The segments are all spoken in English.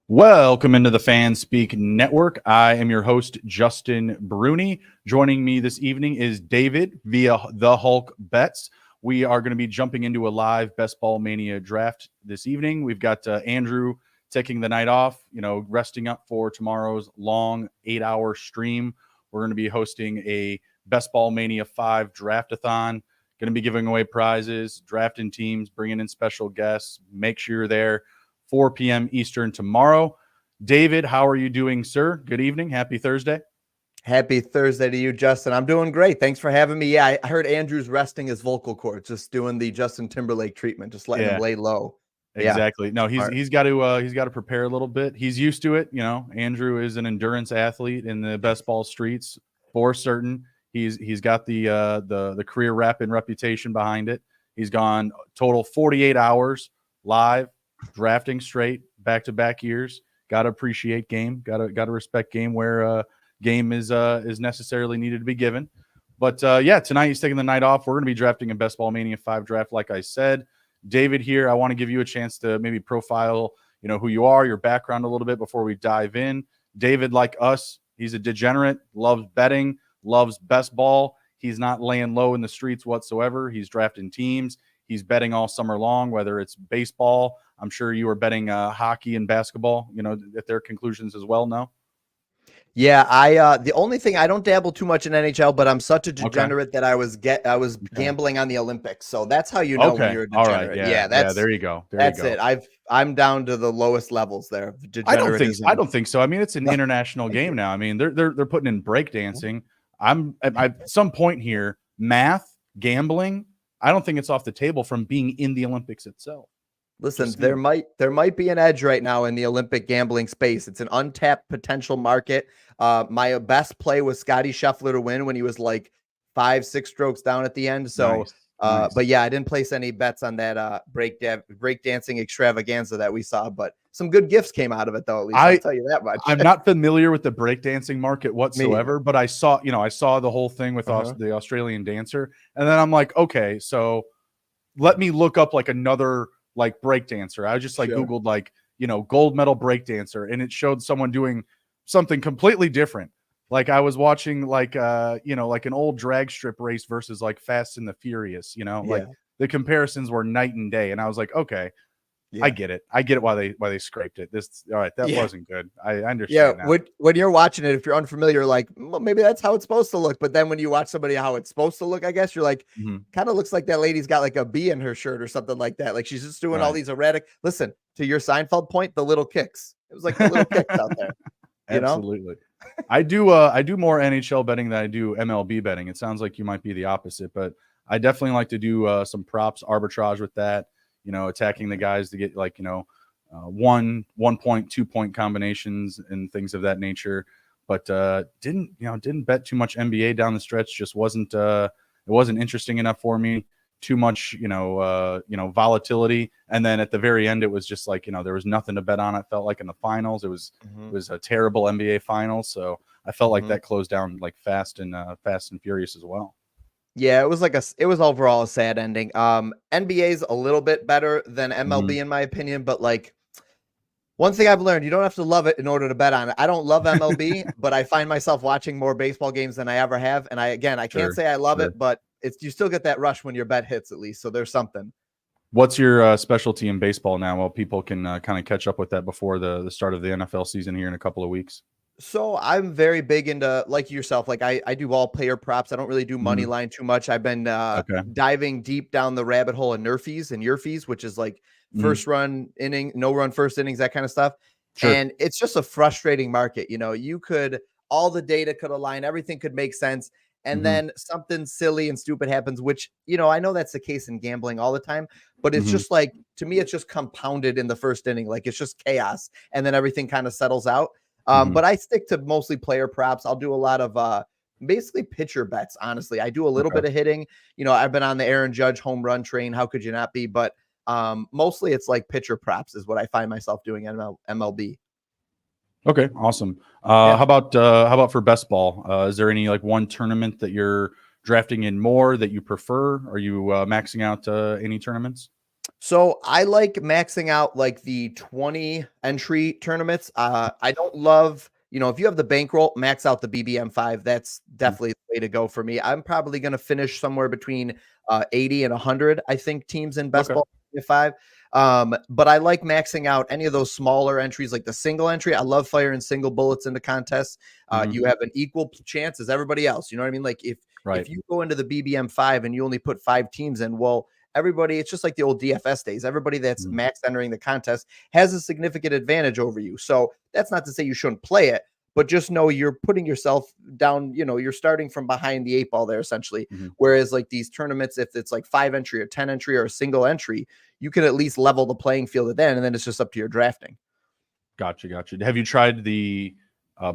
Welcome into the Fanspeak Network. I am your host, Justin Bruni. Joining me this evening is David via the Hulk Bets. We are going to be jumping into a live Best Ball Mania draft this evening. We've got Andrew taking the night off, resting up for tomorrow's long 8-hour stream. We're going to be hosting a Best Ball Mania V draftathon. Going to be giving away prizes, drafting teams, bringing in special guests. Make sure you're there. 4 p.m. Eastern tomorrow. David, how are you doing, sir? Good evening. Happy Thursday. Happy Thursday to you, Justin. I'm doing great. Thanks for having me. Yeah, I heard Andrew's resting his vocal cords, just doing the Justin Timberlake treatment, just letting him lay low. Exactly. No, he's got to prepare a little bit. He's used to it. Andrew is an endurance athlete in the best ball streets for certain. He's got the career rep and reputation behind it. He's gone total 48 hours live, drafting straight back-to-back years. Got to appreciate game. Got to respect game where game is necessarily needed to be given. But tonight he's taking the night off. We're going to be drafting a Best Ball Mania 5 draft, like I said. David here, I want to give you a chance to maybe profile, who you are, your background a little bit before we dive in. David, like us, he's a degenerate, loves betting, loves best ball. He's not laying low in the streets whatsoever. He's drafting teams. He's betting all summer long, whether it's baseball. I'm sure you were betting hockey and basketball, at their conclusions as well. No? Yeah, the only thing, I don't dabble too much in NHL, but I'm such a degenerate that I was gambling on the Olympics. So that's how you know when you're a degenerate. All right. Yeah, there you go. That's it. I'm down to the lowest levels there. I don't think so. I mean, it's an international game now. I mean, they're putting in breakdancing. I'm at some point here, math, gambling, I don't think it's off the table from being in the Olympics itself. Listen, there might be an edge right now in the Olympic gambling space. It's an untapped potential market. My best play was Scotty Scheffler to win when he was like 5-6 strokes down at the end. So, nice. But yeah, I didn't place any bets on that breakdancing extravaganza that we saw. But some good gifts came out of it, though. At least I'll tell you that much. I'm not familiar with the breakdancing market whatsoever, but I saw the whole thing with the Australian dancer, and then I'm like, okay, so let me look up like another like breakdancer. I just Googled gold medal breakdancer, and it showed someone doing something completely different. Like I was watching like an old drag strip race versus like Fast and the Furious, like the comparisons were night and day. And I was like, okay, I get it. I get it why they scraped it. That wasn't good. I understand. Yeah, when you're watching it, if you're unfamiliar, like, well, maybe that's how it's supposed to look. But then when you watch somebody how it's supposed to look, I guess you're like, kind of looks like that lady's got like a bee in her shirt or something like that. Like she's just doing all these erratic. Listen, to your Seinfeld point, the little kicks. It was like the little kicks out there. Absolutely. I do more NHL betting than I do MLB betting. It sounds like you might be the opposite, but I definitely like to do some props arbitrage with that. Attacking the guys to get 1 point, 2 point combinations and things of that nature. But didn't bet too much NBA down the stretch. Just wasn't interesting enough for me. Too much, volatility. And then at the very end, it was just like, there was nothing to bet on. It felt like in the finals, it was a terrible NBA finals. So I felt like that closed down like fast and furious as well. Yeah, it was overall a sad ending. NBA's a little bit better than MLB in my opinion, but like one thing I've learned, you don't have to love it in order to bet on it. I don't love MLB, but I find myself watching more baseball games than I ever have. And I can't say I love it, but you still get that rush when your bet hits at least. So there's something. What's your specialty in baseball now? Well, people can kind of catch up with that before the start of the NFL season here in a couple of weeks. So I'm very big into, like yourself, like I do all player props. I don't really do money line too much. I've been diving deep down the rabbit hole of nerfies and yerfies, which is like first run inning, no run first innings, that kind of stuff. Sure. And it's just a frustrating market. All the data could align, everything could make sense. And then something silly and stupid happens, which, I know that's the case in gambling all the time, but it's just like, to me, it's just compounded in the first inning. Like it's just chaos. And then everything kind of settles out. But I stick to mostly player props. I'll do a lot of basically pitcher bets. Honestly, I do a little bit of hitting. I've been on the Aaron Judge home run train. How could you not be? But mostly it's like pitcher props is what I find myself doing in MLB. Okay, awesome. How about for best ball? Is there any like one tournament that you're drafting in more that you prefer? Are you maxing out any tournaments? So I like maxing out like the 20 entry tournaments. I don't love, if you have the bankroll, max out the BBM 5. That's definitely the way to go for me. I'm probably going to finish somewhere between 80 and 100, I think, teams in best ball 5. But I like maxing out any of those smaller entries, like the single entry. I love firing single bullets into contests. You have an equal chance as everybody else. You know what I mean? Like if you go into the BBM 5 and you only put 5 teams in, well, everybody, it's just like the old DFS days. Everybody that's max entering the contest has a significant advantage over you. So that's not to say you shouldn't play it, but just know you're putting yourself down, you're starting from behind the 8 ball there essentially. Whereas like these tournaments, if it's like 5 entry or 10 entry or a single entry, you can at least level the playing field at then, and then it's just up to your drafting. Gotcha. Have you tried the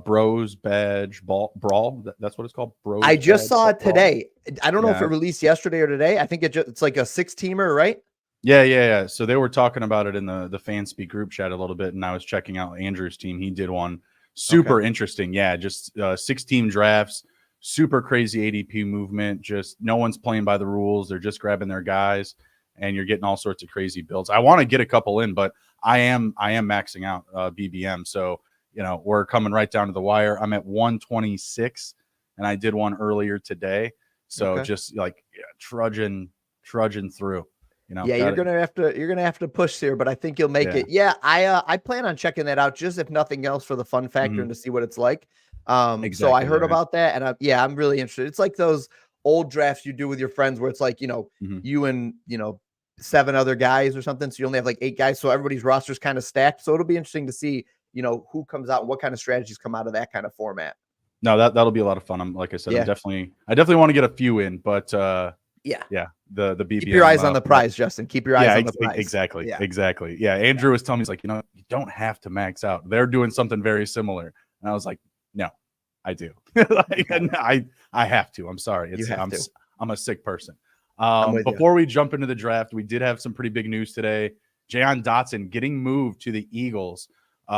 Bros Badge Brawl? That's what it's called. Bros. I just saw it today. I don't know if it released yesterday or today. I think it's like a 6-teamer, right? Yeah. So they were talking about it in the Fanspeak group chat a little bit, and I was checking out Andrew's team. He did one super interesting. Yeah, just 6-team drafts, super crazy ADP movement. Just no one's playing by the rules. They're just grabbing their guys, and you're getting all sorts of crazy builds. I want to get a couple in, but I am maxing out BBM. So we're coming right down to the wire. I'm at 126, and I did one earlier today. So just like trudging through. You're gonna have to push here, but I think you'll make it. Yeah, I plan on checking that out, just if nothing else for the fun factor and to see what it's like. So I heard about that, and I'm really interested. It's like those old drafts you do with your friends where it's like you and 7 other guys or something, so you only have like 8 guys, so everybody's roster's kind of stacked. So it'll be interesting to see who comes out and what kind of strategies come out of that kind of format. No, that'll be a lot of fun. I'm like I said, I definitely want to get a few in, but the BBM. Keep your eyes on the prize, Justin. Keep your eyes on the prize. Exactly. Yeah, Andrew was telling me, he's like, you don't have to max out. They're doing something very similar, and I was like, no, I do. I have to. I'm sorry. I'm a sick person. Before we jump into the draft, we did have some pretty big news today. Jahan Dotson getting moved to the Eagles.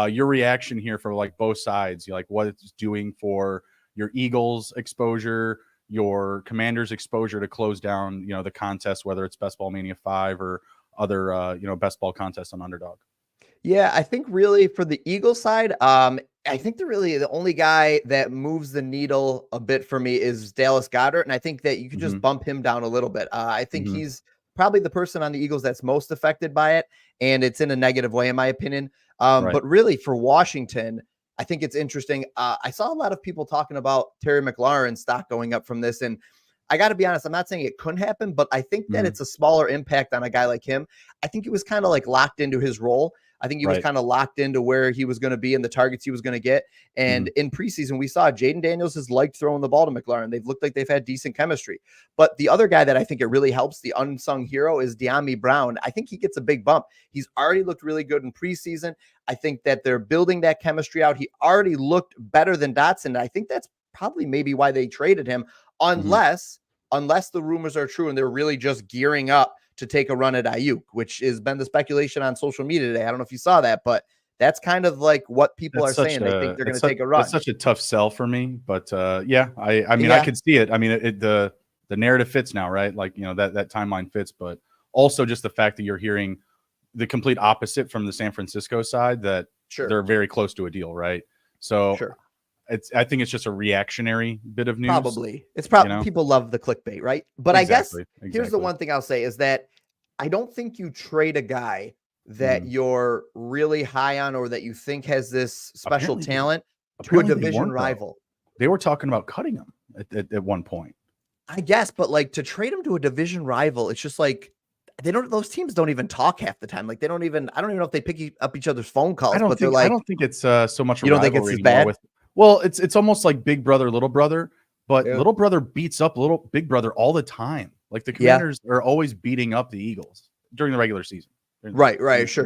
Your reaction here for like both sides, like what it's doing for your Eagles exposure, your Commanders exposure to close down, the contest, whether it's Best Ball Mania 5 or other, best ball contests on Underdog. Yeah, I think really for the Eagles side, I think the only guy that moves the needle a bit for me is Dallas Goedert, and I think that you could just bump him down a little bit. I think he's probably the person on the Eagles that's most affected by it, and it's in a negative way, in my opinion. But really for Washington, I think it's interesting. I saw a lot of people talking about Terry McLaurin's stock going up from this, and I got to be honest, I'm not saying it couldn't happen, but I think that it's a smaller impact on a guy like him. I think he was kind of like locked into his role. I think he was kind of locked into where he was going to be and the targets he was going to get. And in preseason, we saw Jaden Daniels has liked throwing the ball to McLaurin. They've looked like they've had decent chemistry. But the other guy that I think it really helps, the unsung hero, is De'Ami Brown. I think he gets a big bump. He's already looked really good in preseason. I think that they're building that chemistry out. He already looked better than Dotson. I think that's probably maybe why they traded him, unless the rumors are true and they're really just gearing up to take a run at Ayuk, which has been the speculation on social media today. I don't know if you saw that, but that's kind of like what people are saying. They think they're going to take a run. That's such a tough sell for me, but I mean, I could see it. I mean, the narrative fits now, right? Like, that timeline fits, but also just the fact that you're hearing the complete opposite from the San Francisco side, that they're very close to a deal, right? So I think it's just a reactionary bit of news. It's probably people love the clickbait, right? But I guess here's the one thing I'll say is that I don't think you trade a guy that you're really high on or that you think has this special talent to a division rival. They were talking about cutting him at one point. I guess, but like to trade him to a division rival, it's just like those teams don't even talk half the time. Like I don't even know if they pick up each other's phone calls. I don't think it's so much. You don't think it's as bad? Well, it's almost like big brother, little brother, but little brother beats up little big brother all the time. Like the Commanders are always beating up the Eagles during the regular season. Right. Sure.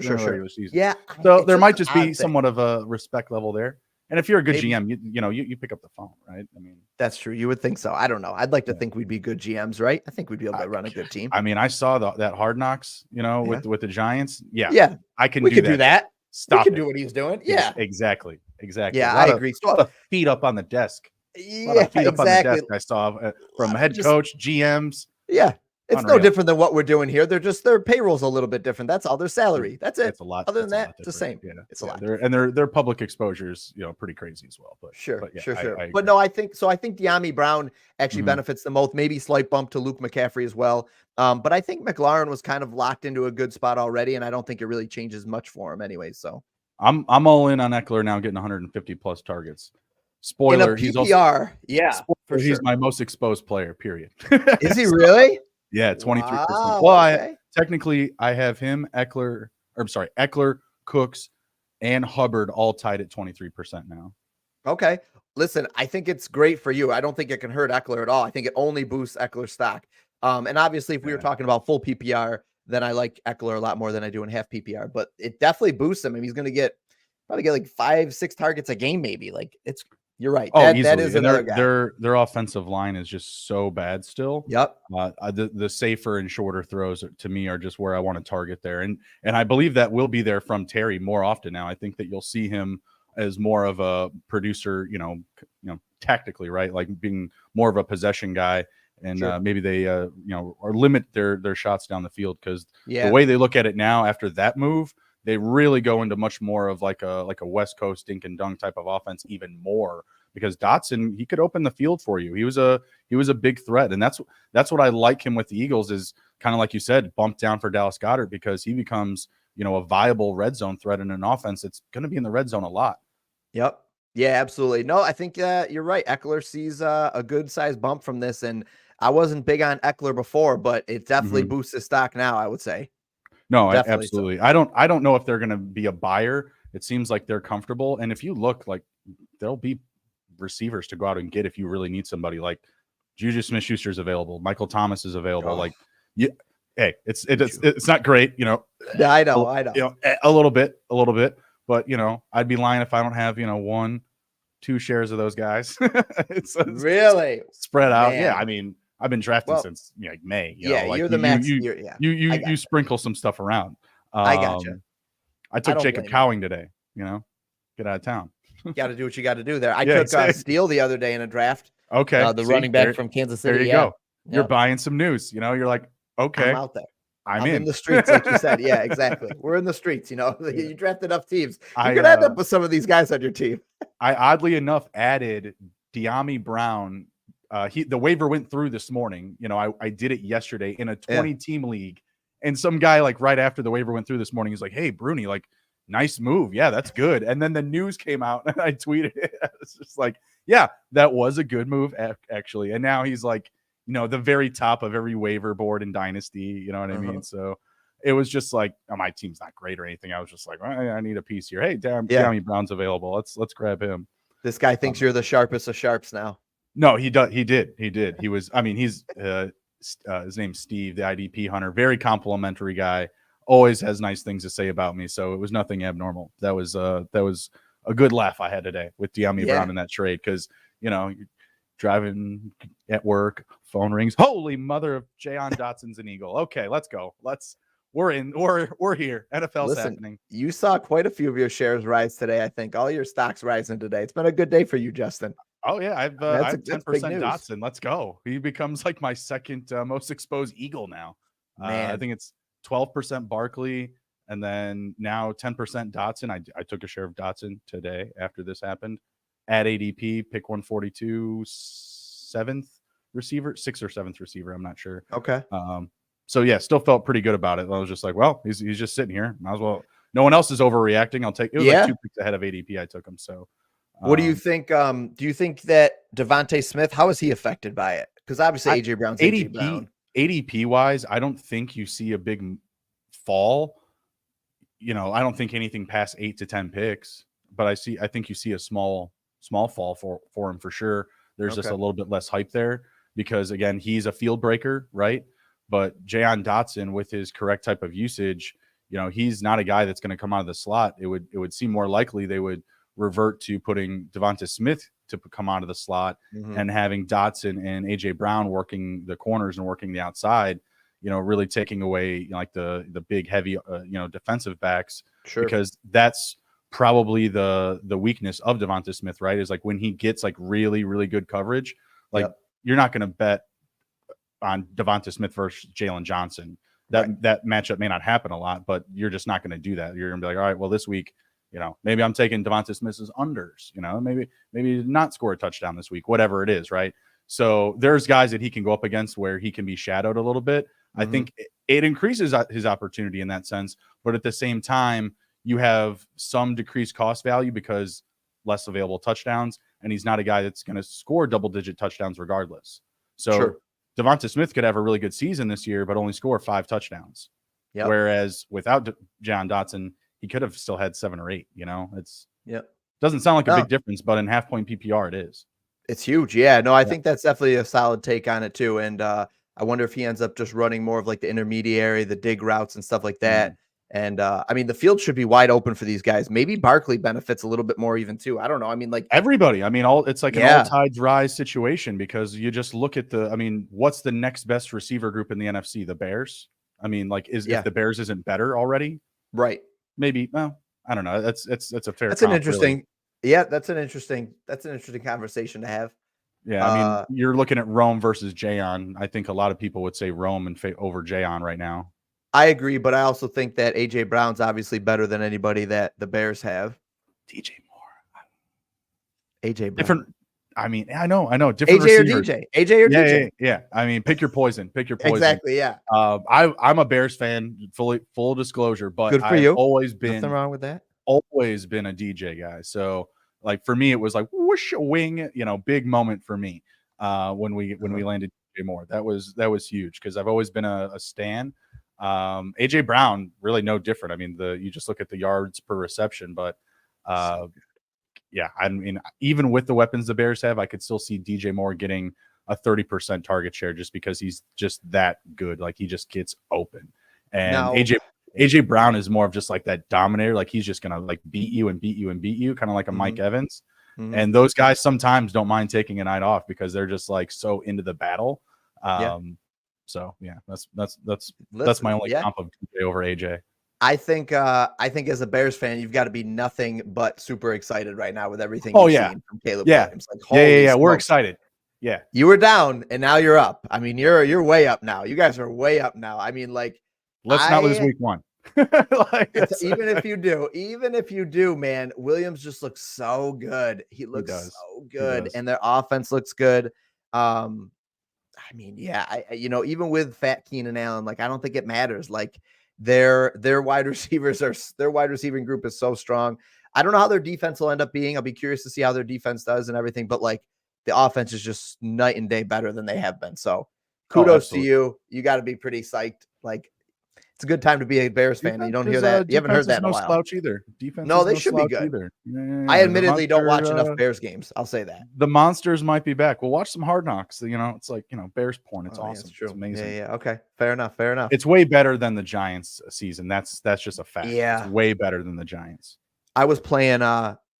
Yeah. So there might just be somewhat of a respect level there. And if you're a good GM, you pick up the phone, right? I mean, that's true. You would think so. I don't know. I'd like to think we'd be good GMs, right? I think we'd be able to run a good team. I mean, I saw that Hard Knocks, with the Giants. Yeah. We can do that. Stop. We can do what he's doing. Yeah. Exactly. Yeah, I agree. A lot of feet up on the desk. Yeah, feet up on the desk I saw from head coach, GMs. Yeah. It's no different than what we're doing here. Their payroll's a little bit different. That's all. Their salary. That's it. It's a lot. Other than that, it's the same. Yeah, it's a lot. Their public exposures, pretty crazy as well. But sure. I but no, I think De'Ami Brown actually benefits the most. Maybe slight bump to Luke McCaffrey as well. But I think McLaurin was kind of locked into a good spot already, and I don't think it really changes much for him anyway. So I'm all in on Eckler now, getting 150 plus targets. Spoiler, in a PPR, he's my most exposed player. Period. Is he really? Yeah, 23%. Wow, well, technically I have him, Eckler, Cooks, and Hubbard all tied at 23% now. Okay. Listen, I think it's great for you. I don't think it can hurt Eckler at all. I think it only boosts Eckler's stock. And obviously, if we were talking about full PPR, then I like Eckler a lot more than I do in half PPR. But it definitely boosts him. I mean, he's going to probably get like 5-6 targets a game, maybe. Like you're right. Oh, easily. That is another guy. Their offensive line is just so bad still. Yep. The safer and shorter throws to me are just where I want to target there, and I believe that will be there from Terry more often now. I think that you'll see him as more of a producer, tactically, right? Like being more of a possession guy, and maybe they or limit their shots down the field, because the way they look at it now after that move, they really go into much more of like a West Coast dink and dunk type of offense, even more, because Dotson, he could open the field for you. He was a big threat, and that's what I like him with the Eagles, is kind of like you said, bump down for Dallas Goedert, because he becomes a viable red zone threat in an offense that's going to be in the red zone a lot. Yep. Yeah, absolutely. No, I think you're right. Eckler sees a good size bump from this, and I wasn't big on Eckler before, but it definitely boosts his stock now, I would say. No, absolutely. So. I don't know if they're going to be a buyer. It seems like they're comfortable. And if you look, like, there'll be receivers to go out and get if you really need somebody. Like Juju Smith-Schuster is available. Michael Thomas is available. Like, hey, it's not great, Yeah, I know. A little bit. But, I'd be lying if I don't have, 1-2 shares of those guys. it's really spread out. Man. Yeah. I mean, I've been drafting since May. You're the max. You sprinkle some stuff around. I gotcha. I took Jacob Cowing today. Get out of town. Got to do what you got to do there. I took Steele the other day in a draft. Okay, the running back from Kansas City. There you go. You're buying some news. You're like, okay, I'm out there. I'm in the streets, like you said. Yeah, exactly. We're in the streets. You draft enough teams. You could end up with some of these guys on your team. I oddly enough added De'Ami Brown. The waiver went through this morning. I did it yesterday in a 20-team league, and some guy, like, right after the waiver went through this morning, he's like, "Hey, Bruni, like, nice move. Yeah, that's good." And then the news came out, and I tweeted it. It's just like, yeah, that was a good move, actually. And now he's like, the very top of every waiver board in Dynasty. You know what I mean? So it was just like, my team's not great or anything. I was just like, I need a piece here. Hey, De'Ami Brown's available. Let's grab him. This guy thinks you're the sharpest of sharps now. No, he did. He was. I mean, he's his name's Steve, the IDP hunter. Very complimentary guy. Always has nice things to say about me. So it was nothing abnormal. That was a good laugh I had today with De'Ami Brown in that trade, because you're driving at work, phone rings. Holy mother of Jahan Dotson's an Eagle. Okay, let's go. We're here. NFL's happening. You saw quite a few of your shares rise today. I think all your stocks rising today. It's been a good day for you, Justin. Oh yeah, I've 10% Dotson. Let's go. He becomes like my second most exposed Eagle now. I think it's 12% Barkley, and then now 10% Dotson. I took a share of Dotson today after this happened. At ADP, pick 142, 6th or 7th receiver. I'm not sure. Okay. So yeah, still felt pretty good about it. I was just like, well, he's just sitting here. Might as well. No one else is overreacting. I'll take it. Was like 2 picks ahead of ADP. I took him. So. What do you think? Do you think that Devontae Smith, how is he affected by it? Because obviously AJ Brown's AJ Brown. ADP wise, I don't think you see a big fall. I don't think anything past 8 to 10 picks, but I think you see a small fall for him for sure. There's just a little bit less hype there, because again, he's a field breaker, right? But Jahan Dotson, with his correct type of usage, he's not a guy that's going to come out of the slot. It would seem more likely they would revert to putting Devonta Smith to come out of the slot and having Dotson and AJ Brown working the corners and working the outside, really taking away like the big heavy, defensive backs, because that's probably the weakness of Devonta Smith, right? Is like when he gets like really, really good coverage, like you're not going to bet on Devonta Smith versus Jalen Johnson. That matchup may not happen a lot, but you're just not going to do that. You're going to be like, all right, well, this week, maybe I'm taking Devonta Smith's unders, maybe not score a touchdown this week, whatever it is, right? So there's guys that he can go up against where he can be shadowed a little bit. I think it increases his opportunity in that sense, but at the same time, you have some decreased cost value because less available touchdowns, and he's not a guy that's going to score double-digit touchdowns regardless. So Devonta Smith could have a really good season this year, but only score 5 touchdowns. Whereas without John Dotson, he could have still had 7 or 8. Doesn't sound like a big difference, but in half-point PPR, it is. It's huge. Yeah, no, I think that's definitely a solid take on it too. And I wonder if he ends up just running more of like the intermediary, the dig routes and stuff like that. And I mean, the field should be wide open for these guys. Maybe Barkley benefits a little bit more even too. I don't know. I mean, like everybody, I mean, it's like an all tides rise situation because you just look at what's the next best receiver group in the NFC? The Bears. I mean, like if the Bears isn't better already, right? Maybe. Well, I don't know. That's a fair. That's an interesting. Really. Yeah, that's an interesting conversation to have. Yeah, I mean, you're looking at Rome versus Jayon. I think a lot of people would say Rome over Jayon right now. I agree, but I also think that AJ Brown's obviously better than anybody that the Bears have. DJ Moore. AJ Brown. Different. I mean, I know. Different AJ receivers. or DJ. AJ or DJ. Yeah. I mean, pick your poison. Exactly. Yeah. I'm a Bears fan. Full disclosure, but good for you. Always been nothing wrong with that. Always been a DJ guy. So like for me, it was like whoosh wing. Big moment for me when we landed DJ Moore. That was huge because I've always been a stan. AJ Brown really no different. I mean, you just look at the yards per reception, but yeah, I mean, even with the weapons the Bears have, I could still see DJ Moore getting a 30% target share just because he's just that good. Like he just gets open. And now, AJ Brown is more of just like that dominator. Like he's just gonna like beat you and beat you and beat you, kind of like a Mike Evans. And those guys sometimes don't mind taking a night off because they're just like so into the battle. So yeah, that's my only comp of DJ over AJ. I think as a Bears fan, you've got to be nothing but super excited right now with everything you've seen from Caleb Williams. Like, yeah, we're excited. Yeah, you were down and now you're up. I mean, you're way up now. You guys are way up now. I mean, like, let's not lose week 1. Even if you do, man, Williams just looks so good. He looks so good, and their offense looks good. I mean, yeah, even with fat Keenan Allen, like I don't think it matters. Like their wide receiving group is so strong. I don't know how their defense will end up being. I'll be curious to see how their defense does and everything. But like the offense is just night and day better than they have been. So kudos to you. You got to be pretty psyched. Like it's a good time to be a Bears fan. You don't hear that. You haven't heard that in a while. Slouch either. Defense. No, they should be good. Yeah, I admittedly don't watch enough Bears games. I'll say that. The monsters might be back. We'll watch some Hard Knocks. It's like, Bears porn. It's awesome. It's true. It's amazing. Yeah. Okay. Fair enough. It's way better than the Giants season. That's just a fact. Yeah. It's way better than the Giants. I was playing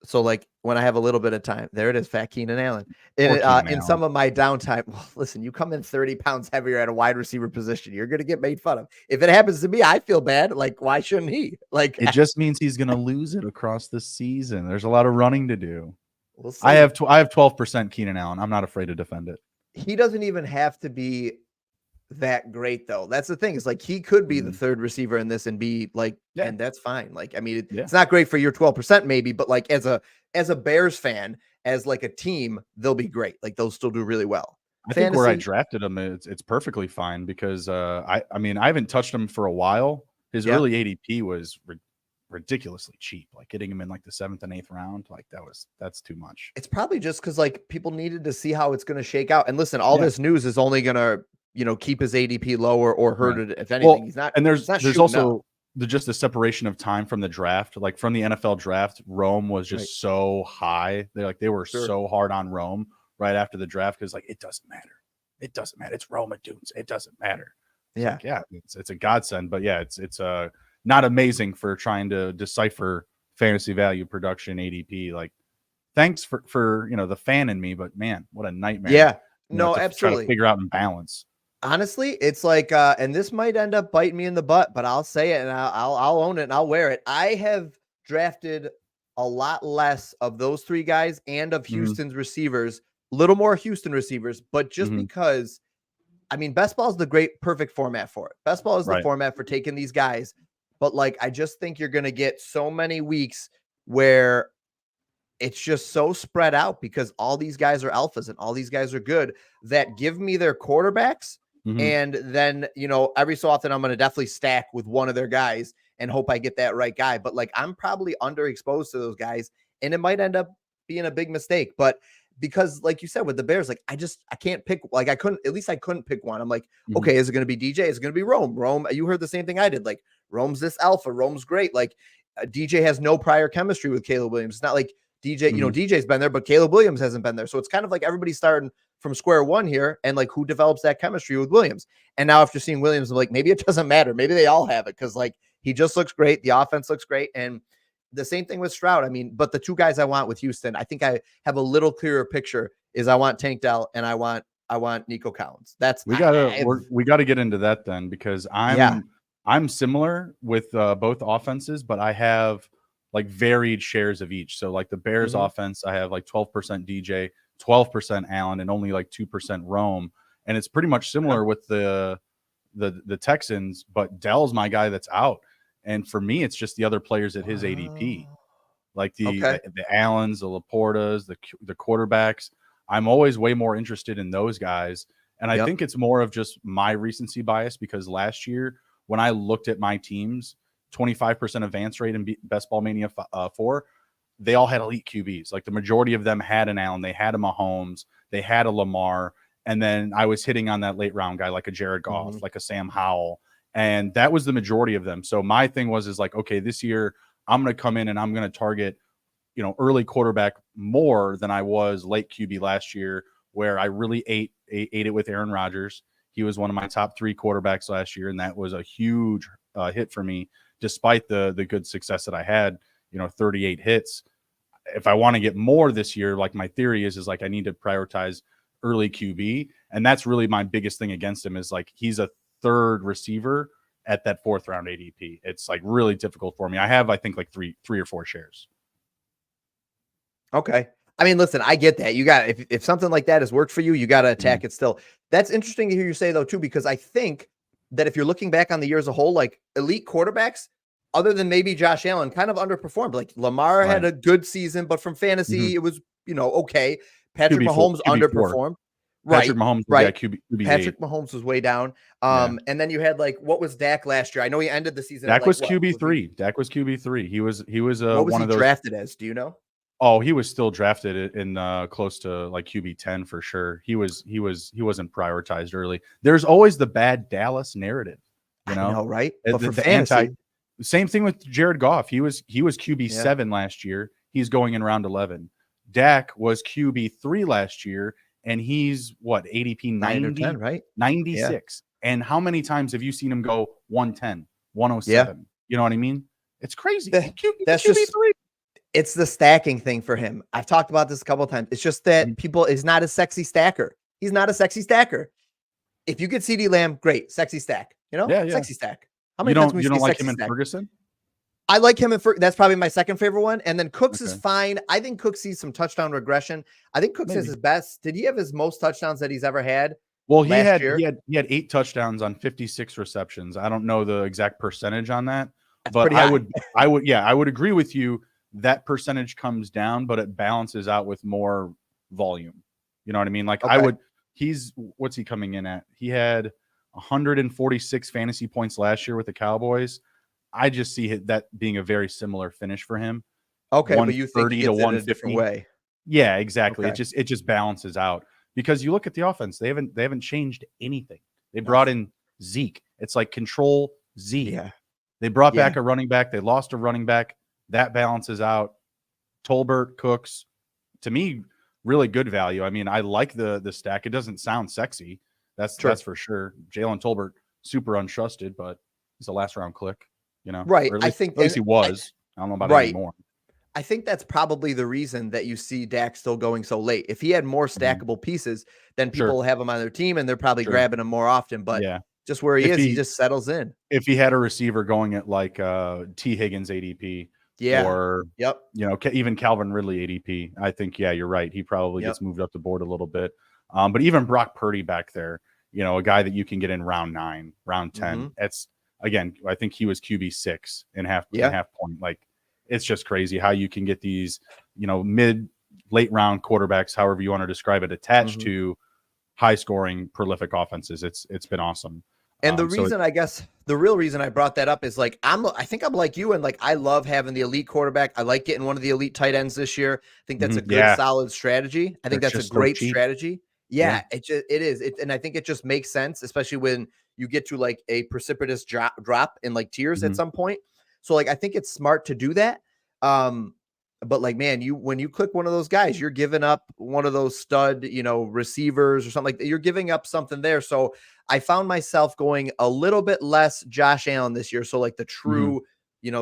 so like when I have a little bit of time, there it is, fat Keenan Allen. In some of my downtime, well, listen, you come in 30 pounds heavier at a wide receiver position, you're going to get made fun of. If it happens to me, I feel bad. Like, why shouldn't he? Like, it just means he's going to lose it across the season. There's a lot of running to do. We'll see. I have 12% Keenan Allen. I'm not afraid to defend it. He doesn't even have to be that great though. That's the thing. It's like he could be the third receiver in this and be like, and that's fine. Like, I mean, it's not great for your 12% maybe, but like as a Bears fan, as like a team, they'll be great. Like they'll still do really well. I think where I drafted him, it's perfectly fine because I mean, I haven't touched him for a while. His early ADP was ridiculously cheap. Like getting him in like the 7th and 8th round, like that's too much. It's probably just because like people needed to see how it's going to shake out. And listen, all this news is only going to keep his ADP lower or hurt it. If anything, he's not. And there's also just the separation of time from the draft. Like from the NFL draft, Rome was just so high. They were so hard on Rome right after the draft because like it doesn't matter. It's Rome at Dunes. It doesn't matter. It's a godsend. But yeah, it's not amazing for trying to decipher fantasy value production ADP. Like thanks for the fan in me, but man, what a nightmare. Yeah, no, absolutely. Try to figure out and balance. Honestly, it's like, and this might end up biting me in the butt, but I'll say it and I'll own it and I'll wear it. I have drafted a lot less of those 3 guys and of Houston's receivers, a little more Houston receivers, but just because I mean, best ball is the perfect format for it. Best ball is the format for taking these guys. But like, I just think you're going to get so many weeks where it's just so spread out because all these guys are alphas and all these guys are good that give me their quarterbacks. And then, you know, every so often I'm going to definitely stack with one of their guys and hope I get that right guy. But like, I'm probably underexposed to those guys and it might end up being a big mistake. But because like you said, with the Bears, like I can't pick, like I couldn't pick one. I'm like, okay, is it going to be DJ? Is it going to be Rome? You heard the same thing I did. Like Rome's this alpha. Rome's great. Like DJ has no prior chemistry with Caleb Williams. It's not like DJ, you know, DJ's been there, but Caleb Williams hasn't been there. So it's kind of like everybody's starting from square one here and like who develops that chemistry with Williams. And now after seeing Williams, I'm like, maybe it doesn't matter. Maybe they all have it because like he just looks great. The offense looks great. And the same thing with Stroud. I mean, but the two guys I want with Houston, I think I have a little clearer picture is I want Tank Dell and I want Nico Collins. That's we gotta get into that then because I'm similar with both offenses, but I have like varied shares of each. So like the Bears offense, I have like 12% DJ, 12% Allen, and only like 2% Rome. And it's pretty much similar with the Texans, but Dell's my guy that's out. And for me, it's just the other players at his ADP, like the Allens, the Laportas, the quarterbacks. I'm always way more interested in those guys. And I think it's more of just my recency bias because last year when I looked at my teams, 25% advance rate in Best Ball Mania 4, they all had elite QBs. Like the majority of them had an Allen, they had a Mahomes, they had a Lamar. And then I was hitting on that late round guy, like a Jared Goff, like a Sam Howell. And that was the majority of them. So my thing is like, okay, this year I'm going to come in and I'm going to target, you know, early quarterback more than I was late QB last year, where I really ate it with Aaron Rodgers. He was one of my top 3 quarterbacks last year. And that was a huge hit for me, despite the good success that I had, you know, 38 hits. If I want to get more this year, like my theory is like, I need to prioritize early QB. And that's really my biggest thing against him is like, he's a third receiver at that 4th round ADP. It's like really difficult for me. I have, I think like three or 4 shares. Okay. I mean, listen, I get that. You got, if something like that has worked for you, you got to attack it still. That's interesting to hear you say though, too, because I think that if you're looking back on the year as a whole, like elite quarterbacks, other than maybe Josh Allen, kind of underperformed. Like Lamar had a good season, but from fantasy, it was, you know, okay. Patrick Mahomes underperformed. Patrick Mahomes, Patrick Mahomes was way down. And then you had like, what was Dak last year? I know he ended the season. Dak was QB3. Dak was QB3. He was what was one he of those drafted as? Do you know? Oh, he was still drafted in close to like QB10 for sure. He wasn't prioritized early. There's always the bad Dallas narrative, you know? I know, right? But for fantasy, same thing with Jared Goff. He was QB7 last year. He's going in round 11. Dak was QB3 last year, and he's what, ADP 90, 10, right? 96. Yeah. And how many times have you seen him go 110, 107? Yeah. You know what I mean? It's crazy. That's QB3. Just, it's the stacking thing for him. I've talked about this a couple of times. It's just that he's not a sexy stacker. He's not a sexy stacker. If you get CeeDee Lamb, great, sexy stack. You know, sexy stack. How many times you don't like him in Ferguson? I like him in that's probably my second favorite one. And then Cooks is fine. I think Cooks sees some touchdown regression. I think Cooks has his best. Did he have his most touchdowns that he's ever had? Well, he had 8 touchdowns on 56 receptions. I don't know the exact percentage on that, but I would agree with you. That percentage comes down, but it balances out with more volume. You know what I mean? Like what's he coming in at? He had 146 fantasy points last year with the Cowboys. I just see that being a very similar finish for him. Okay, but you think he gets it a different way? Yeah, exactly. Okay. It just balances out because you look at the offense; they haven't changed anything. They brought in Zeke. It's like control Z. Yeah. They brought back a running back. They lost a running back. That balances out. Tolbert, Cooks, to me, really good value. I mean, I like the stack. It doesn't sound sexy. That's for sure. Jalen Tolbert, super untrusted, but he's a last round click. You know, right? At least he was. I don't know about anymore. I think that's probably the reason that you see Dak still going so late. If he had more stackable pieces, then people will have him on their team, and they're probably grabbing him more often. But just where he just settles in. If he had a receiver going at like T. Higgins ADP, or you know, even Calvin Ridley ADP, I think you're right. He probably gets moved up the board a little bit. But even Brock Purdy back there, a guy that you can get in round 9, round 10. Mm-hmm. It's again, I think he was QB6 in half point. Like, it's just crazy how you can get these, late round quarterbacks, however you want to describe it, attached to high scoring, prolific offenses. It's been awesome. And the reason, I guess, the real reason I brought that up is like, I think I'm like you, and like, I love having the elite quarterback. I like getting one of the elite tight ends this year. I think that's a good, solid strategy. I think that's a great strategy. Yeah, it is. And I think it just makes sense, especially when you get to like a precipitous drop in like tiers at some point. So like, I think it's smart to do that. But like, man, when you click one of those guys, you're giving up one of those stud, receivers or something like that. You're giving up something there. So I found myself going a little bit less Josh Allen this year. So like the true,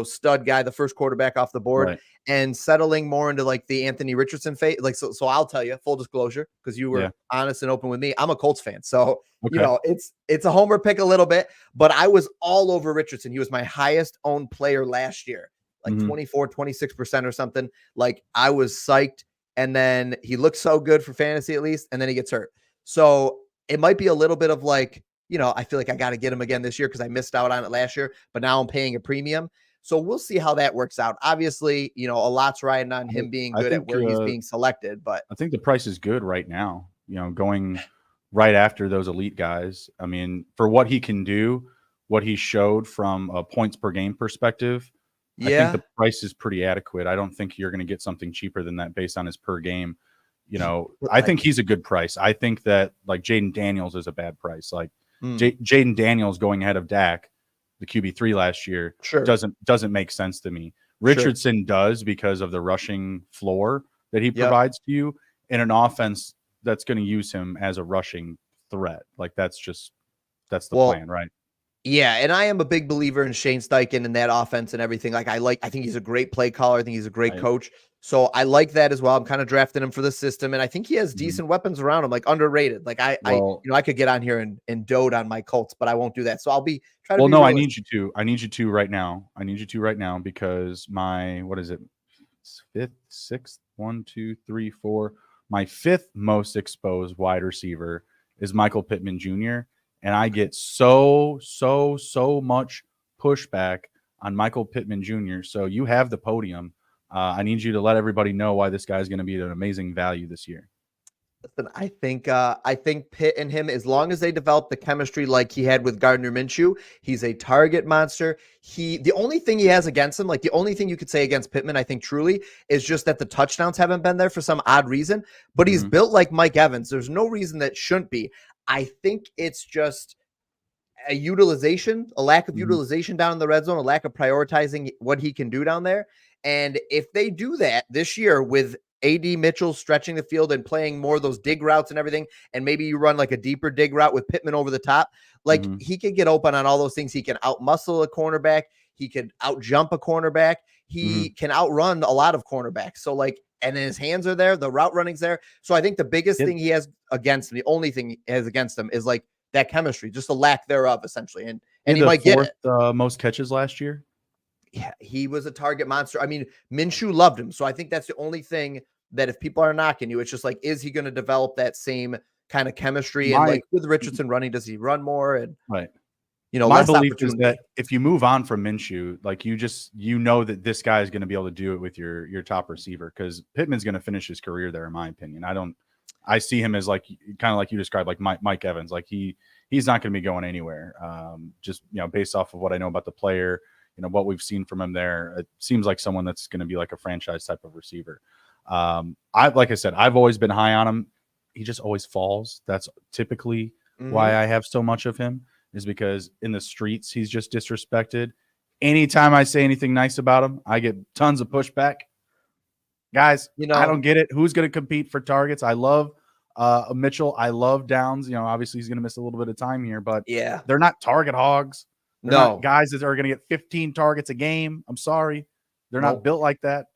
stud guy, the first quarterback off the board, and settling more into like the Anthony Richardson phase. Like, so I'll tell you, full disclosure, because you were honest and open with me. I'm a Colts fan. So, it's a homer pick a little bit, but I was all over Richardson. He was my highest owned player last year. Like 24, 26% or something. Like, I was psyched. And then he looked so good for fantasy, at least. And then he gets hurt. So it might be a little bit of like, I feel like I got to get him again this year because I missed out on it last year, but now I'm paying a premium. So we'll see how that works out. Obviously, a lot's riding on him being good at where he's being selected, but I think the price is good right now, going right after those elite guys. I mean, for what he can do, what he showed from a points per game perspective, I think the price is pretty adequate. I don't think you're going to get something cheaper than that based on his per game. I think he's a good price. I think that like Jaden Daniels is a bad price. Like Jaden Daniels going ahead of Dak, the QB3 last year, doesn't make sense to me. Richardson does because of the rushing floor that he provides to you in an offense that's going to use him as a rushing threat. Like, that's the plan, right? Yeah, and I am a big believer in Shane Steichen and that offense and everything. Like, I think he's a great play caller. I think he's a great coach. So I like that as well. I'm kind of drafting him for the system, and I think he has decent weapons around him, like underrated. Like, I could get on here and dote on my Colts, but I won't do that. So I'll be trying to. Well, no, I need you to. I need you to right now. I need you to right now because my sixth, 1, 2, 3, 4. My fifth most exposed wide receiver is Michael Pittman Jr. And I get so much pushback on Michael Pittman Jr. So you have the podium. I need you to let everybody know why this guy's going to be an amazing value this year. Listen, I think Pitt and him, as long as they develop the chemistry like he had with Gardner Minshew, he's a target monster. The only thing he has against him, like the only thing you could say against Pittman, I think truly, is just that the touchdowns haven't been there for some odd reason. But he's built like Mike Evans. There's no reason that shouldn't be. I think it's just a lack of utilization down in the red zone, a lack of prioritizing what he can do down there. And if they do that this year with AD Mitchell stretching the field and playing more of those dig routes and everything, and maybe you run like a deeper dig route with Pittman over the top, like he could get open on all those things. He can outmuscle a cornerback. He can outjump a cornerback. He can outrun a lot of cornerbacks. So like, and his hands are there. The route running's there. So I think the biggest thing he has against him, the only thing he has against him is like that chemistry, just the lack thereof, essentially. And he might get it. Most catches last year. Yeah, he was a target monster. I mean, Minshew loved him. So I think that's the only thing that if people are knocking you, it's just like, is he going to develop that same kind of chemistry? And like with Richardson running, does he run more? And my belief is that if you move on from Minshew, like you know that this guy is going to be able to do it with your top receiver, because Pittman's going to finish his career there, in my opinion. I see him as like kind of like you described, like Mike Evans. Like he's not going to be going anywhere. Just based off of what I know about the player, what we've seen from him there, it seems like someone that's going to be like a franchise type of receiver. Like I said, I've always been high on him. He just always falls. That's typically why I have so much of him, is because in the streets, he's just disrespected. Anytime I say anything nice about him, I get tons of pushback. Guys, I don't get it. Who's going to compete for targets? I love Mitchell. I love Downs. Obviously he's going to miss a little bit of time here, but they're not target hogs. They're not guys that are going to get 15 targets a game. I'm sorry. They're not built like that.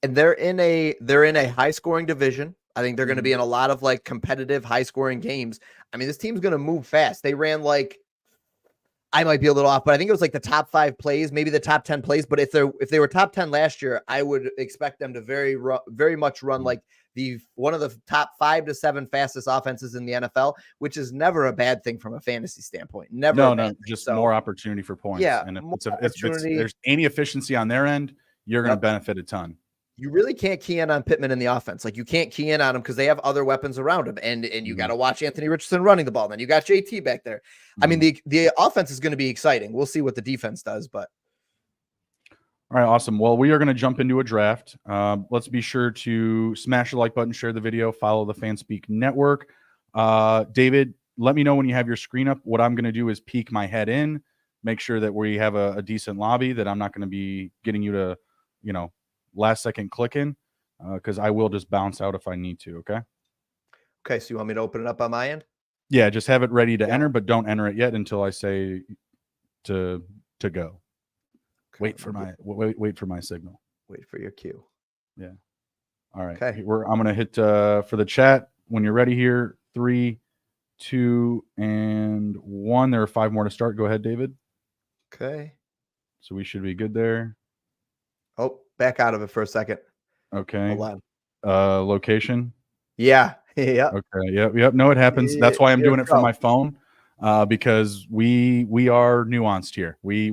And they're in a high scoring division. I think they're going to be in a lot of like competitive high scoring games. I mean, this team's going to move fast. They ran like, I might be a little off, but I think it was like the top 5 plays, maybe the top 10 plays. But if they were top 10 last year, I would expect them to very much run like one of the top 5 to 7 fastest offenses in the NFL, which is never a bad thing from a fantasy standpoint. Never. No, just more opportunity for points. Yeah, and if there's any efficiency on their end, you're going to benefit a ton. You really can't key in on Pittman in the offense. Like, you can't key in on him because they have other weapons around him. And you got to watch Anthony Richardson running the ball. Then you got JT back there. I mean, the offense is going to be exciting. We'll see what the defense does, but. All right, awesome. Well, we are going to jump into a draft. Let's be sure to smash the like button, share the video, follow the Fanspeak network. David, let me know when you have your screen up. What I'm going to do is peek my head in, make sure that we have a decent lobby, that I'm not going to be getting you to, last second click in, because I will just bounce out if I need to. Okay. Okay. So you want me to open it up on my end? Yeah. Just have it ready to enter, but don't enter it yet until I say to go. Okay, wait for my signal. Wait for your cue. Yeah. All right. Okay. I'm going to hit for the chat when you're ready here. 3, 2, and 1. There are 5 more to start. Go ahead, David. Okay. So we should be good there. Oh, back out of it for a second. Okay. Hold on. Location. Yeah. Yeah. Okay. Yep. No, it happens. That's why I'm doing it from my phone, because we are nuanced here. We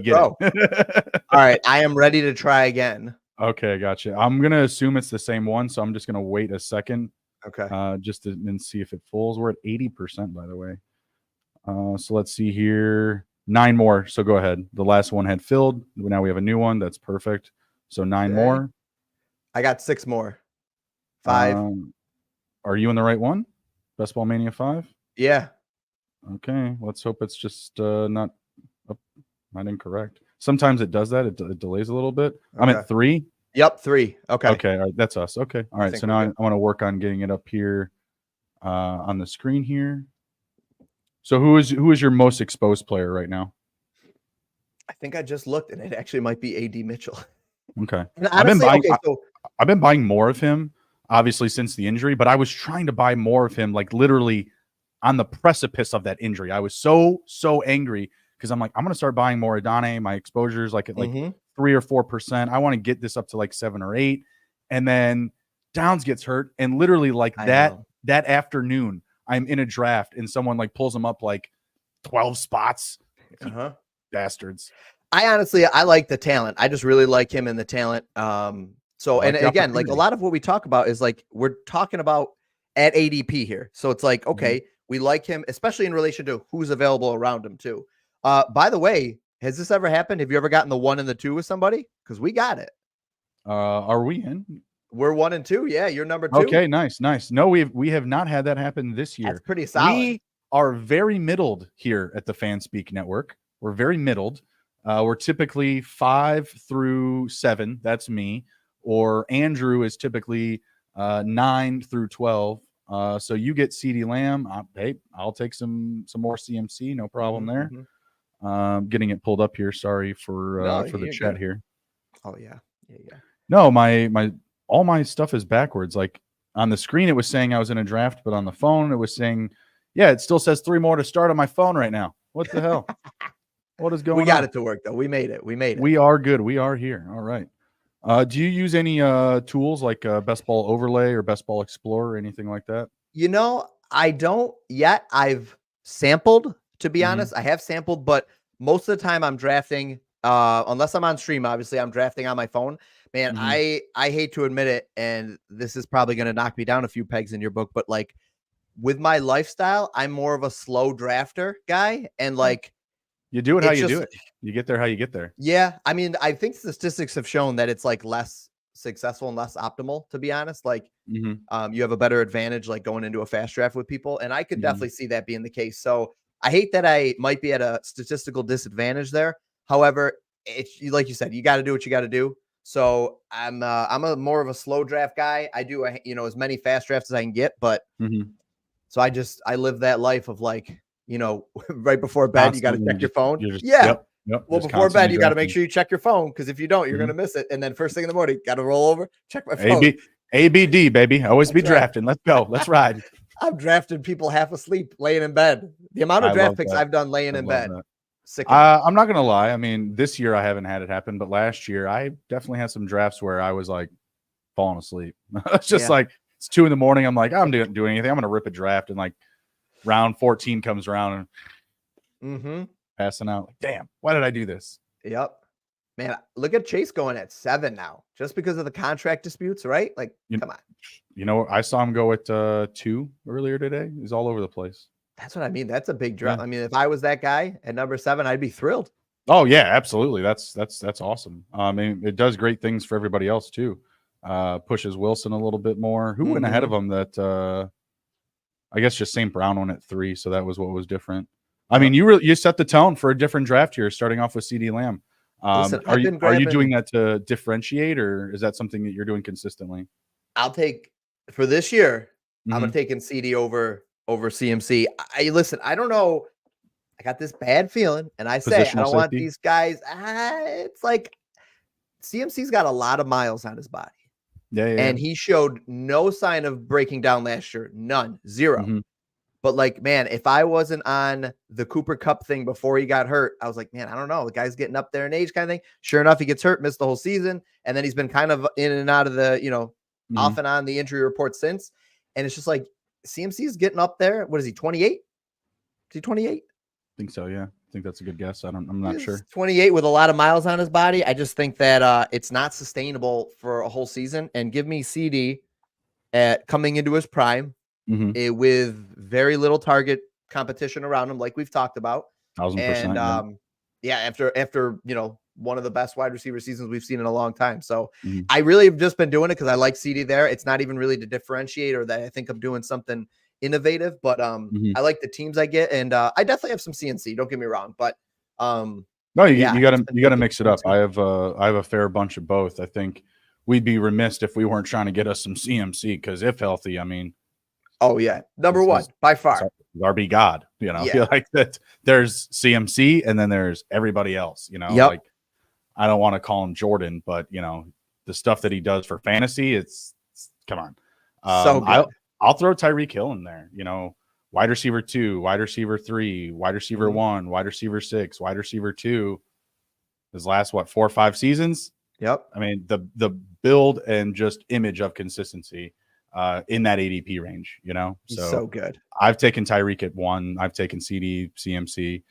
get it. All right. I am ready to try again. Okay, gotcha. I'm gonna assume it's the same one, so I'm just gonna wait a second. Okay. Just to and see if it fulls. We're at 80%, by the way. So let's see here. 9 more. So go ahead. The last one had filled. Now we have a new one. That's perfect. So 9 more. I got 6 more. 5. Are you in the right one? Best Ball Mania 5? Yeah. Okay. Let's hope it's just not incorrect. Sometimes it does that. It delays a little bit. Okay. I'm at 3. Yep, 3. Okay. Okay. All right. That's us. Okay. All right. So now I want to work on getting it up here on the screen here. So who is your most exposed player right now? I think I just looked, and it actually might be AD Mitchell. Okay. Honestly, I've been buying more of him, obviously, since the injury, but I was trying to buy more of him, like literally on the precipice of that injury. I was so angry because I'm like, I'm going to start buying more Adane. My exposure is like 3 or 4%. I want to get this up to like 7 or 8. And then Downs gets hurt. And literally that afternoon, I'm in a draft and someone like pulls him up like 12 spots. Bastards. I like the talent. I just really like him and the talent. So, and again, like a lot of what we talk about is like, we're talking about at ADP here. So it's like, okay, we like him, especially in relation to who's available around him too. By the way, has this ever happened? Have you ever gotten the 1 and the 2 with somebody? Because we got it. Are we in? We're 1 and 2. Yeah, you're number 2. Okay, nice. No, we have not had that happen this year. That's pretty solid. We are very middled here at the Fanspeak network. We're very middled. We're typically 5 through 7. That's me. Or Andrew is typically 9 through 12. So you get CeeDee Lamb. Hey, I'll take some more CMC. No problem there. Getting it pulled up here. Sorry for the chat here. Oh yeah. No, all my stuff is backwards. Like on the screen, it was saying I was in a draft, but on the phone, it was saying, yeah, it still says 3 more to start on my phone right now. What the hell? What is going on? We got it to work though. We made it. We are good. We are here. All right. Do you use any tools like Best Ball Overlay or Best Ball Explorer or anything like that? I don't yet. I've sampled, to be honest. I have sampled, but most of the time I'm drafting, unless I'm on stream, obviously I'm drafting on my phone. Man, I hate to admit it, and this is probably going to knock me down a few pegs in your book, but like with my lifestyle, I'm more of a slow drafter guy. And like, you do it how you do it. You get there how you get there. Yeah. I mean, I think statistics have shown that it's like less successful and less optimal, to be honest. Like you have a better advantage like going into a fast draft with people. And I could definitely see that being the case. So I hate that I might be at a statistical disadvantage there. However, it's like you said, you got to do what you got to do. So I'm a more of a slow draft guy. I do, as many fast drafts as I can get, but so I live that life of like, right before bed, you got to check your phone. Well, before bed, you got to make sure you check your phone, because if you don't, you're going to miss it. And then first thing in the morning, got to roll over, check my phone. ABD, baby. Always be drafting. Let's go. Let's ride. I've drafted people half asleep, laying in bed. The amount of draft picks I've done laying in bed. I'm not going to lie. I mean, this year I haven't had it happen, but last year I definitely had some drafts where I was like falling asleep. It's just like it's 2 a.m. I'm like, I'm doing anything. I'm gonna rip a draft, and like round 14 comes around and passing out. Like, damn, why did I do this? Yep. Man, look at Chase going at 7 now, just because of the contract disputes, right? Like, come on. You know, I saw him go at 2 earlier today. He's all over the place. That's what I mean. That's a big drop. Yeah. I mean, if I was that guy at number 7, I'd be thrilled. Oh yeah, absolutely. That's awesome. I mean, it does great things for everybody else too. Pushes Wilson a little bit more. Who went ahead of him? That I guess just St. Brown went at 3, so that was what was different. I mean, you set the tone for a different draft here, starting off with CeeDee Lamb. Listen, are you doing that to differentiate, or is that something that you're doing consistently? I'll take for this year. I'm taking CeeDee over CMC. Listen. I don't know. I got this bad feeling, and I say I don't want these guys. It's like CMC's got a lot of miles on his body. Yeah. And he showed no sign of breaking down last year. None. 0. But like, man, if I wasn't on the Cooper Kupp thing before he got hurt, I was like, man, I don't know. The guy's getting up there in age kind of thing. Sure enough, he gets hurt, missed the whole season. And then he's been kind of in and out of the, off and on the injury report since. And it's just like CMC is getting up there. What is he, 28? Is he 28? I think so, yeah. I think that's a good guess. I'm not sure. 28 with a lot of miles on his body. I just think that it's not sustainable for a whole season. And give me CeeDee at coming into his prime with very little target competition around him, like we've talked about. 1000%. And after one of the best wide receiver seasons we've seen in a long time. So I really have just been doing it because I like CeeDee there. It's not even really to differentiate or that I think I'm doing something innovative, but I like the teams I get, and I definitely have some CNC. Don't get me wrong, but no, you gotta mix it up. I have a fair bunch of both. I think we'd be remiss if we weren't trying to get us some CMC because if healthy, I mean, oh yeah, number one by far. RB God, I feel like that. There's CMC, and then there's everybody else. Like I don't want to call him Jordan, but the stuff that he does for fantasy, it's come on. So good. I'll throw Tyreek Hill in there, wide receiver 2, wide receiver 3, wide receiver 1, wide receiver 6, wide receiver 2. His last 4 or 5 seasons. Yep. I mean, the build and just image of consistency in that ADP range, so good. I've taken Tyreek at 1. I've taken CeeDee, CMC,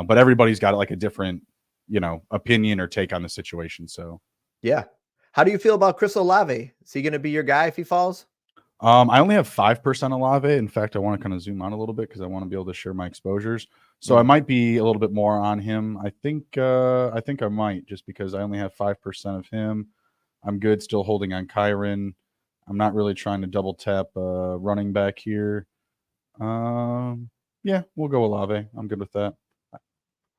but everybody's got like a different, opinion or take on the situation. So, yeah. How do you feel about Chris Olave? Is he going to be your guy if he falls? I only have 5% Olave. In fact, I want to kind of zoom out a little bit because I want to be able to share my exposures. So I might be a little bit more on him. I think I might just because I only have 5% of him. I'm good still holding on Kyron. I'm not really trying to double tap running back here. Yeah, we'll go Olave. I'm good with that.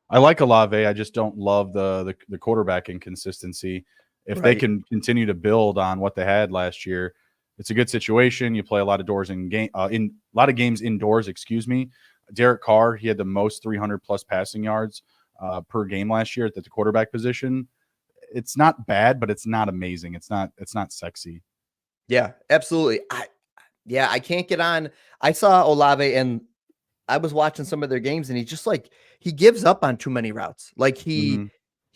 I like Olave. I just don't love the quarterback inconsistency. If they can continue to build on what they had last year, it's a good situation. You play a lot of games indoors. Excuse me. Derek Carr, he had the most 300 plus passing yards per game last year at the quarterback position. It's not bad, but it's not amazing. It's not sexy. Yeah, absolutely. I can't get on. I saw Olave and I was watching some of their games, and he gives up on too many routes. Like he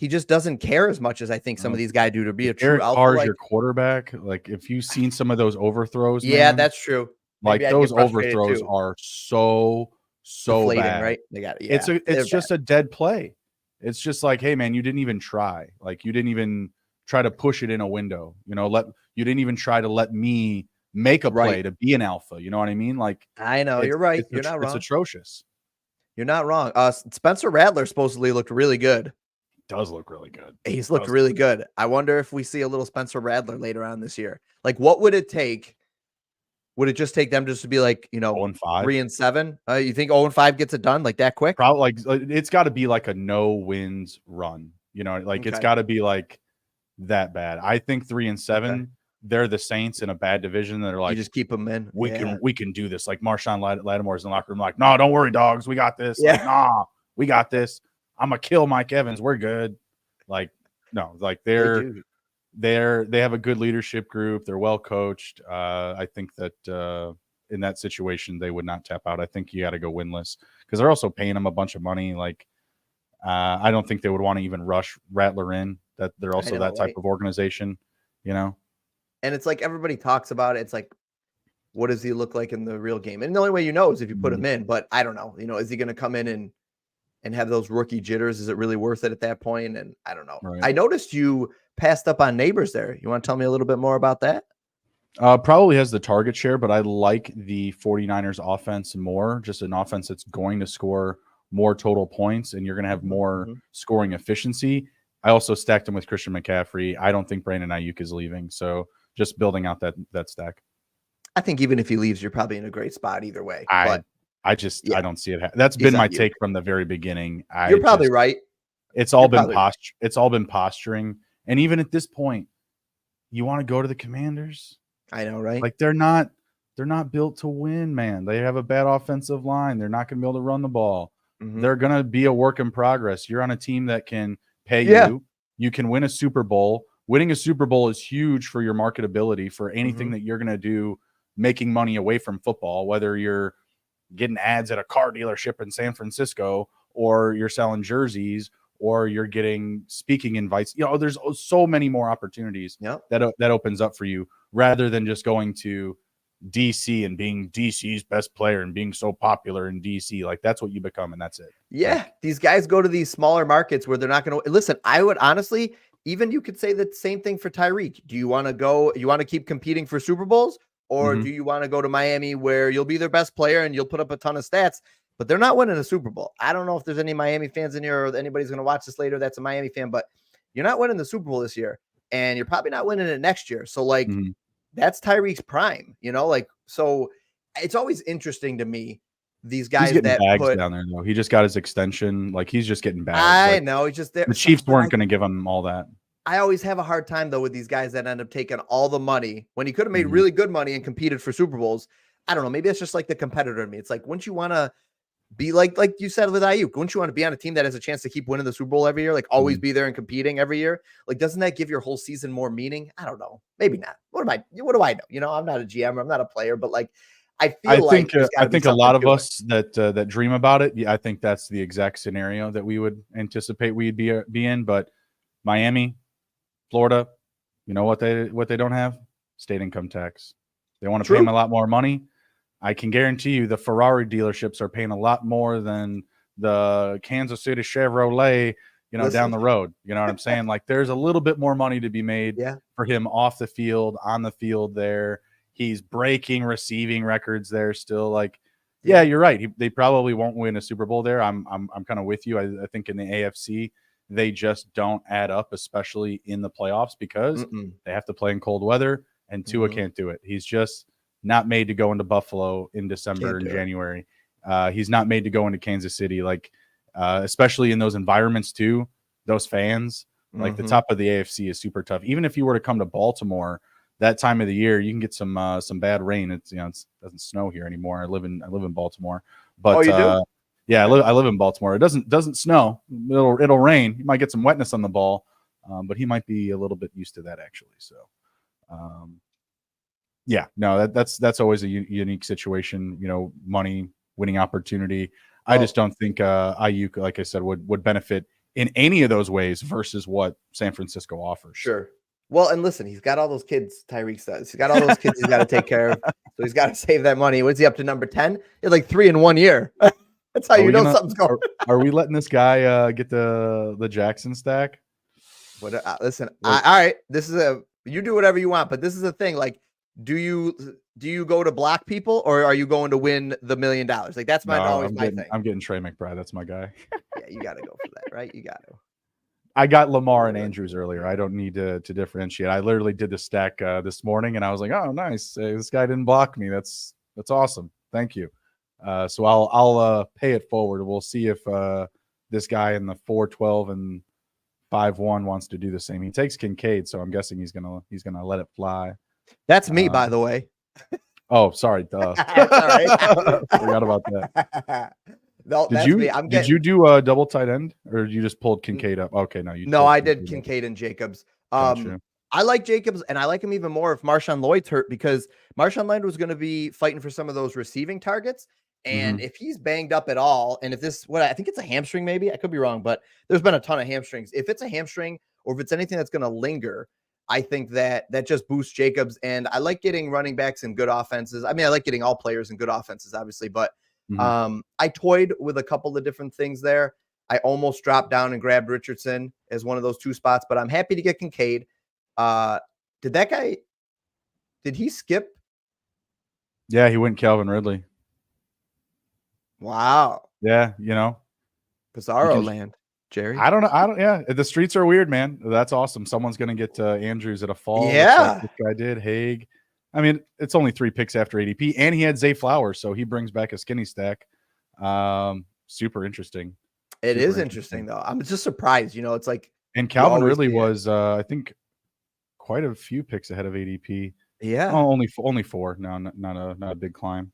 just doesn't care as much as I think some of these guys do to be a true alpha. Carr is your quarterback. Like if you've seen some of those overthrows, yeah, that's true. Like those overthrows are so deflating, bad, right? They got it's just a dead play. It's just like, hey man, you didn't even try. Like you didn't even try to push it in a window. You didn't even try to let me make a play to be an alpha. You know what I mean? Like I know you're right. You're not wrong. It's atrocious. You're not wrong. Spencer Rattler supposedly looked really good. Does look really good. He's looked really good. I wonder if we see a little Spencer Rattler later on this year. Like, what would it take? Would it just take them just to be like, 0-5? 3-7? You think 0-5 gets it done like that quick? Probably. Like it's got to be like a no wins run. It's got to be like that bad. I think 3-7. Okay. They're the Saints in a bad division that are like, you just keep them in. We can do this. Like Marshawn Lattimore's in the locker room, like, no, don't worry, dogs. We got this. Yeah. Like, nah, we got this. I'm gonna kill Mike Evans. We're good. Like, no, like they have a good leadership group. They're well coached. I think that in that situation they would not tap out. I think you got to go winless because they're also paying them a bunch of money. Like, I don't think they would want to even rush Rattler in. That they're also that type of organization. And it's like everybody talks about it. It's like, what does he look like in the real game? And the only way you know is if you put him in. But I don't know. Is he going to come in and have those rookie jitters? Is it really worth it at that point? And I don't know. Right. I noticed you passed up on Neighbors there. You want to tell me a little bit more about that? Probably has the target share, but I like the 49ers offense more. Just an offense that's going to score more total points, and you're going to have more scoring efficiency. I also stacked him with Christian McCaffrey. I don't think Brandon Ayuk is leaving, so just building out that stack. I think even if he leaves, you're probably in a great spot either way. I don't see it. That's been my take from the very beginning. You're probably right. It's all been posture. It's all been posturing, and even at this point, you want to go to the Commanders. I know, right? Like they're not built to win, man. They have a bad offensive line. They're not going to be able to run the ball. They're going to be a work in progress. You're on a team that can pay you. You can win a Super Bowl. Winning a Super Bowl is huge for your marketability for anything that you're going to do, making money away from football, whether you're getting ads at a car dealership in San Francisco or you're selling jerseys or you're getting speaking invites. There's so many more opportunities that opens up for you, rather than just going to DC and being DC's best player and being so popular in DC. Like that's what you become, and that's it. Yeah, these guys go to these smaller markets where they're not going to listen. I would honestly, even you could say the same thing for Tyreek. Do you want to go? You want to keep competing for Super Bowls, or do you want to go to Miami where you'll be their best player and you'll put up a ton of stats, but they're not winning a Super Bowl? I don't know if there's any Miami fans in here or anybody's going to watch this later that's a Miami fan, but you're not winning the Super Bowl this year, and you're probably not winning it next year. So like. That's Tyreek's prime, so it's always interesting to me. These guys that bags down there, though. He just got his extension. Like he's just getting bags. I know. He's just there. The Chiefs weren't going to give him all that. I always have a hard time though with these guys that end up taking all the money when he could have made really good money and competed for Super Bowls. I don't know. Maybe it's just like the competitor in me. It's like, wouldn't you want to be like you said with Ayuk? Wouldn't you want to be on a team that has a chance to keep winning the Super Bowl every year? Like always be there and competing every year? Like, doesn't that give your whole season more meaning? I don't know. Maybe not. What do I know? I'm not a GM. I'm not a player, but like, I think a lot of us that dream about it. Yeah, I think that's the exact scenario that we would anticipate we'd be in. But Miami, Florida, you know what they don't have? State income tax. They want to pay them a lot more money. I can guarantee you the Ferrari dealerships are paying a lot more than the Kansas City Chevrolet, down the road. You know what I'm saying? Like there's a little bit more money to be made for him off the field, on the field there. He's breaking receiving records there still. Like, yeah, you're right. They probably won't win a Super Bowl there. I'm kind of with you. I think in the AFC, they just don't add up, especially in the playoffs, because they have to play in cold weather, and Tua can't do it. He's just not made to go into Buffalo in December and January. He's not made to go into Kansas City, like especially in those environments too. Those fans, like the top of the AFC is super tough. Even if you were to come to Baltimore that time of the year, you can get some bad rain. It doesn't snow here anymore. I live in Baltimore, but you do? Yeah, I live in Baltimore. It doesn't snow. It'll rain. You might get some wetness on the ball, but he might be a little bit used to that actually. So. Yeah, no, that's always a unique situation, money, winning opportunity. I just don't think Ayuk, like I said, would benefit in any of those ways versus what San Francisco offers. Sure. Well, and listen, he's got all those kids, Tyreek says. He's got all those kids he's got to take care of. So he's got to save that money. What's he up to, number 10? He had like 3 in 1 year. That's how something's going. Are we letting this guy get the Jackson stack? Listen, all right. This is you do whatever you want, but this is the thing. Like, do you go to block people, or are you going to win the $1 million? Like that's my thing. I'm getting Trey McBride. That's my guy. Yeah, you got to go for that, right? You got to. I got Lamar and Andrews earlier. I don't need to differentiate. I literally did the stack this morning, and I was like, oh, nice. This guy didn't block me. That's awesome. Thank you. So I'll pay it forward. We'll see if this guy in the 4-12 and 5-1 wants to do the same. He takes Kincaid, so I'm guessing he's gonna let it fly. That's me, by the way. Oh, sorry. Duh. Forgot about that. No, that's me. Did you do a double tight end, or you just pulled Kincaid up? Okay, no, I did Kincaid and Jacobs. Gotcha. I like Jacobs, and I like him even more if Marshawn Lloyd's hurt, because Marshawn Lloyd was going to be fighting for some of those receiving targets. And if he's banged up at all, and if I think it's a hamstring, maybe I could be wrong, but there's been a ton of hamstrings. If it's a hamstring, or if it's anything that's going to linger, I think that just boosts Jacobs. And I like getting running backs and good offenses. I mean, I like getting all players and good offenses, obviously, but I toyed with a couple of different things there. I almost dropped down and grabbed Richardson as one of those 2 spots, but I'm happy to get Kincaid. Did he skip? Yeah, he went Calvin Ridley. Wow. Yeah, you know. Bizarro land, Jerry. I don't know. Yeah, the streets are weird, man. That's awesome. Someone's going to get Andrews at a fall. Yeah. Like this guy did. Haig. I mean, it's only 3 picks after ADP, and he had Zay Flowers, so he brings back a skinny stack. Super interesting. It is interesting, though. I'm just surprised. You know, it's like. And Calvin Ridley was, I think, quite a few picks ahead of ADP. Yeah. Oh, only 4. No, not a big climb.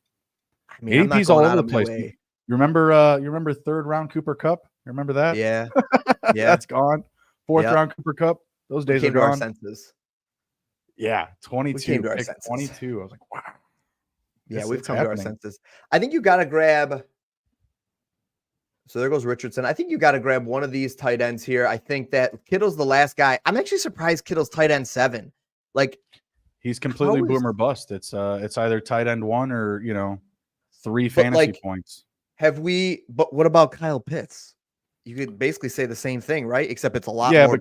I mean, ADP's all over the place. You remember 3rd round Cooper Kupp? You remember that? Yeah. Yeah. That's gone. 4th round Cooper Kupp. Those days are gone. Our senses. Yeah, 22. 22. I was like, wow. Yeah, we've come to our senses. I think you got to grab. So there goes Richardson. I think you got to grab one of these tight ends here. I think that Kittle's the last guy. I'm actually surprised Kittle's tight end 7. Like, he's completely boomer bust. It's either tight end 1 or 3 fantasy points. But what about Kyle Pitts? You could basically say the same thing, right? Except it's a lot more.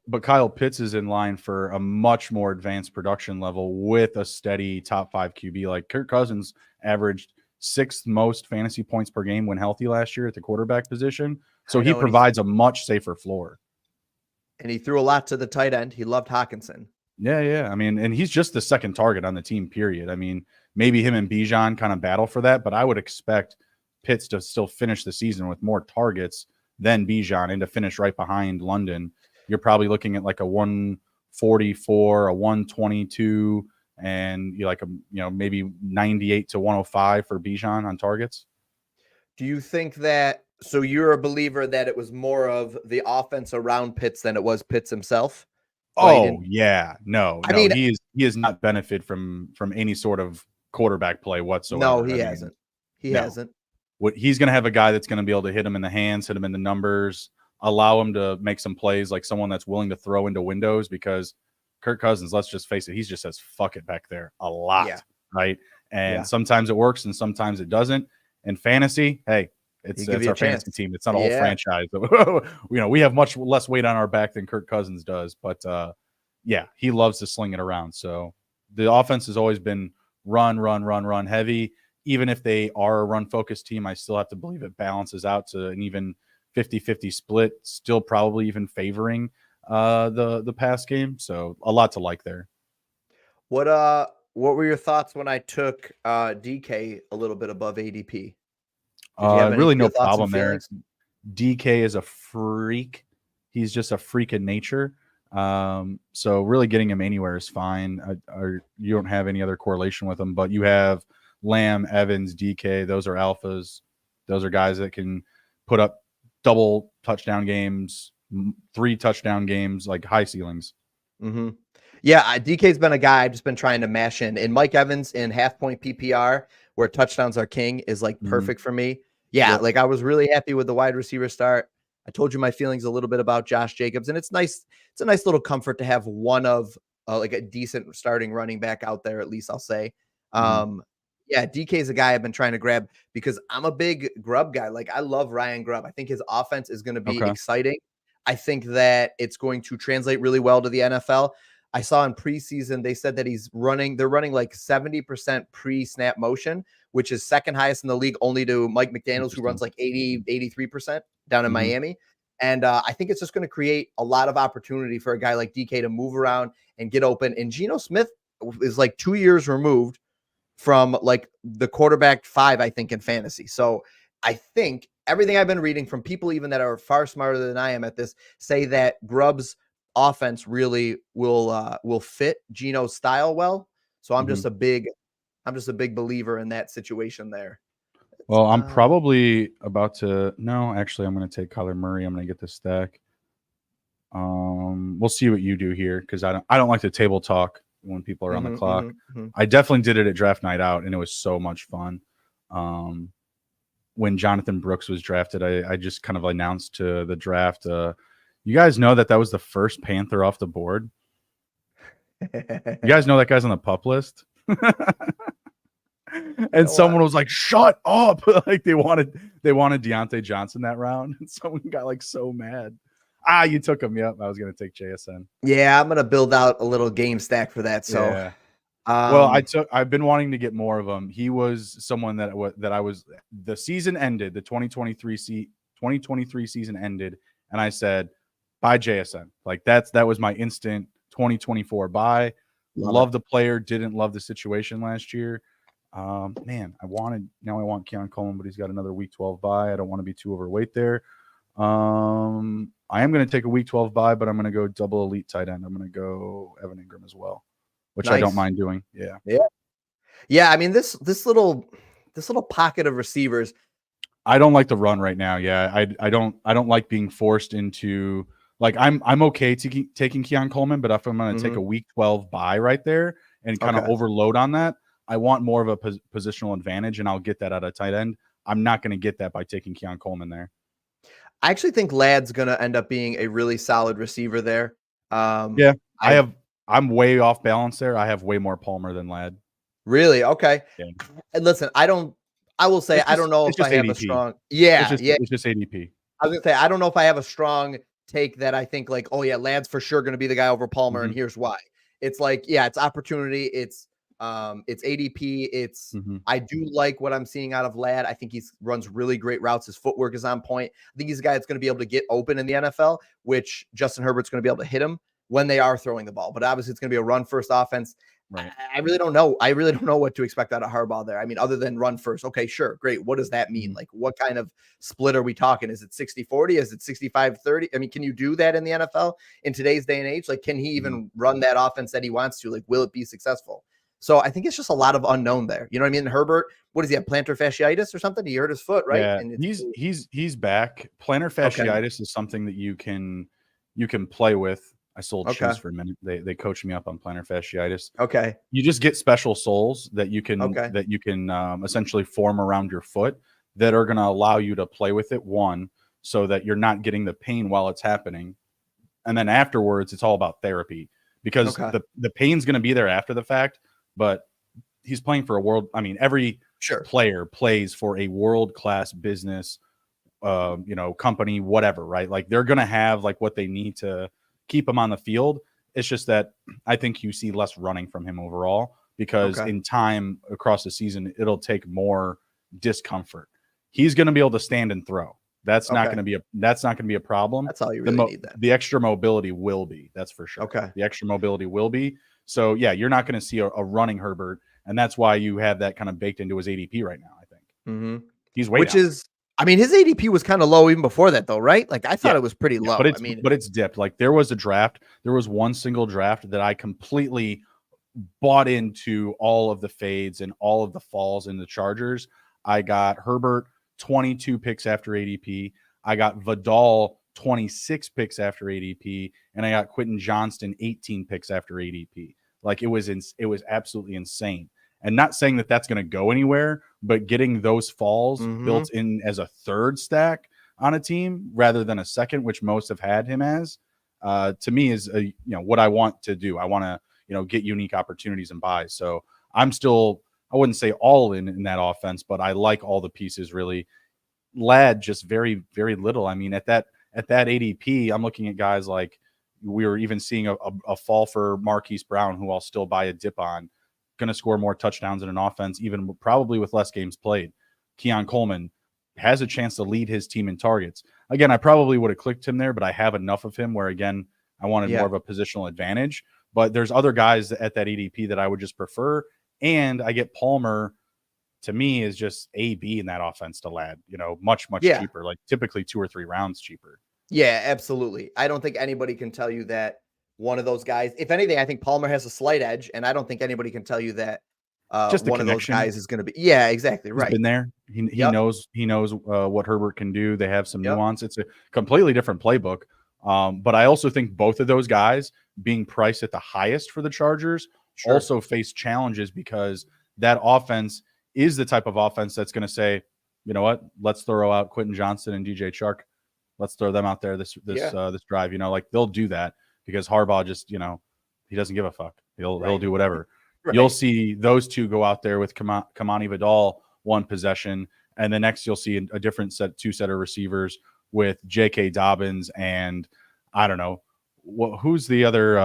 But Kyle Pitts is in line for a much more advanced production level with a steady top 5 QB. Like Kirk Cousins averaged 6th most fantasy points per game when healthy last year at the quarterback position. So he provides a much safer floor. And he threw a lot to the tight end. He loved Hawkinson. Yeah. I mean, and he's just the 2nd target on the team, period. I mean, maybe him and Bijan kind of battle for that, but I would expect Pitts to still finish the season with more targets than Bijan and to finish right behind London. You're probably looking at like a 144, a 122, and you like maybe 98 to 105 for Bijan on targets. Do you think that? So you're a believer that it was more of the offense around Pitts than it was Pitts himself? Oh yeah, no. I mean, he has not benefited from any sort of quarterback play whatsoever. No, he hasn't. He hasn't. He's going to have a guy that's going to be able to hit him in the hands, hit him in the numbers, allow him to make some plays, like someone that's willing to throw into windows, because Kirk Cousins, let's just face it, he just says fuck it back there a lot, right? And sometimes it works and sometimes it doesn't. In fantasy, hey, it's our fantasy team. It's not a whole franchise. We have much less weight on our back than Kirk Cousins does, but he loves to sling it around. So the offense has always been run heavy. Even if they are a run-focused team, I still have to believe it balances out to an even 50-50 split, still probably even favoring the pass game. So a lot to like there. What were your thoughts when I took DK a little bit above ADP? Really no problem there. DK is a freak. He's just a freak in nature. So really getting him anywhere is fine. You don't have any other correlation with him, but you have Lamb, Evans, DK. Those are alphas. Those are guys that can put up double touchdown games, 3 touchdown games, like high ceilings. Mm-hmm. Yeah, DK's been a guy I've just been trying to mash in. And Mike Evans in half-point PPR, where touchdowns are king, is like perfect for me. Yeah, like I was really happy with the wide receiver start. I told you my feelings a little bit about Josh Jacobs, and it's nice. It's a nice little comfort to have one of like a decent starting running back out there, at least I'll say. Yeah, DK is a guy I've been trying to grab because I'm a big Grubb guy. Like I love Ryan Grubb. I think his offense is going to be exciting. I think that it's going to translate really well to the NFL. I saw in preseason, they said that they're running like 70% pre-snap motion, which is second highest in the league, only to Mike McDaniels, who runs like 83% down in Miami. And I think it's just going to create a lot of opportunity for a guy like DK to move around and get open. And Geno Smith is like 2 years removed from like the quarterback 5, I think, in fantasy. So I think everything I've been reading from people even that are far smarter than I am at this say that Grubb's offense really will fit Geno's style well. So I'm just a big believer in that situation there. Well, I'm probably about to actually I'm going to take Kyler Murray. I'm going to get the stack. We'll see what you do here because I don't like to table talk when people are on the clock. I definitely did it at draft night out and it was so much fun. When Jonathan Brooks was drafted, I just kind of announced to the draft, you guys know that was the first Panther off the board. You guys know that guy's on the pup list? And someone was like, "Shut up!" Like they wanted Deontay Johnson that round, and someone got like so mad. You took him. Yep, I was gonna take JSN. Yeah, I'm gonna build out a little game stack for that. So, yeah. Well, I've been wanting to get more of him. He was someone that I was. The season ended. The 2023 season ended, and I said, "Buy JSN." Like that was my instant 2024 buy. Love the player. Didn't love the situation last year. Man, I want Keon Coleman, but he's got another week 12 bye. I don't want to be too overweight there. I am going to take a week 12 bye, but I'm going to go double elite tight end. I'm going to go Evan Ingram as well, which I don't mind doing. Yeah. Yeah. I mean, this little pocket of receivers. I don't like the run right now. Yeah. I don't like being forced into, like, I'm okay taking Keon Coleman, but if I'm going to take a week 12 bye right there and kind of overload on that, I want more of a positional advantage, and I'll get that at a tight end. I'm not going to get that by taking Keon Coleman there. I actually think Ladd's going to end up being a really solid receiver there. Yeah, I'm way off balance there. I have way more Palmer than Ladd. Really? Okay. Yeah. And listen, I will say, I don't know if I have ADP. A strong, it's just ADP. I was going to say, I don't know if I have a strong take that I think like, oh yeah, Ladd's for sure going to be the guy over Palmer. And here's why. It's like, yeah, it's opportunity. It's ADP. It's I do like what I'm seeing out of Ladd. I think he runs really great routes. His footwork is on point. I think he's a guy that's going to be able to get open in the NFL, which Justin Herbert's going to be able to hit him when they are throwing the ball. But obviously it's going to be a run first offense. Right. I really don't know. I really don't know what to expect out of Harbaugh there. I mean, other than run first. Okay, sure. Great. What does that mean? Like, what kind of split are we talking? Is it 60-40? Is it 65-30? I mean, can you do that in the NFL in today's day and age? Like, can he even run that offense that he wants to? Like, will it be successful? So I think it's just a lot of unknown there. You know what I mean? Herbert, what does he have? Plantar fasciitis or something? He hurt his foot, right? Yeah, and he's back. Plantar fasciitis is something that you can play with. I sold shoes for a minute. They coached me up on plantar fasciitis. Okay. You just get special soles that you can essentially form around your foot that are going to allow you to play with it. One, so that you're not getting the pain while it's happening, and then afterwards, it's all about therapy because the pain's going to be there after the fact. But he's playing for a world. I mean, every player plays for a world-class business, company, whatever, right? Like they're going to have like what they need to keep him on the field. It's just that I think you see less running from him overall because in time across the season, it'll take more discomfort. He's going to be able to stand and throw. That's not going to be a problem. That's all you really need. That the extra mobility will be. That's for sure. Okay. The extra mobility will be. So yeah, you're not going to see a running Herbert, and that's why you have that kind of baked into his ADP right now. I think he's way down. I mean, his ADP was kind of low even before that, though, right? Like I thought it was pretty low. But it's dipped. Like there was one single draft that I completely bought into all of the fades and all of the falls in the Chargers. I got Herbert 22 picks after ADP. I got Vidal 26 picks after ADP, and I got Quentin Johnston 18 picks after ADP. Like it was absolutely insane. And not saying that that's going to go anywhere, but getting those falls built in as a third stack on a team rather than a second, which most have had him as, to me is what I want to do. I want to get unique opportunities and buys. So I'm still, I wouldn't say all in that offense, but I like all the pieces really. Ladd just very, very little. I mean, at that ADP, I'm looking at guys like we were even seeing a fall for Marquise Brown, who I'll still buy a dip on, going to score more touchdowns in an offense, even probably with less games played. Keon Coleman has a chance to lead his team in targets. Again, I probably would have clicked him there, but I have enough of him where, again, I wanted more of a positional advantage. But there's other guys at that ADP that I would just prefer. And I get Palmer, to me, is just AB in that offense to Ladd, much, much cheaper, like typically 2 or 3 rounds cheaper. Yeah, absolutely. I don't think anybody can tell you that one of those guys, if anything, I think Palmer has a slight edge, and I don't think anybody can tell you that just one of those guys is going to be. Yeah, exactly. Right. He's been there. He knows what Herbert can do. They have some nuance. It's a completely different playbook. But I also think both of those guys being priced at the highest for the Chargers also face challenges because that offense is the type of offense that's going to say, you know what, let's throw out Quentin Johnston and DJ Chark. Let's throw them out there this drive. Like they'll do that because Harbaugh just, he doesn't give a fuck. He'll do whatever. Right. You'll see those two go out there with Kamani Vidal one possession, and the next you'll see a different two set of receivers with J.K. Dobbins and I don't know who's the other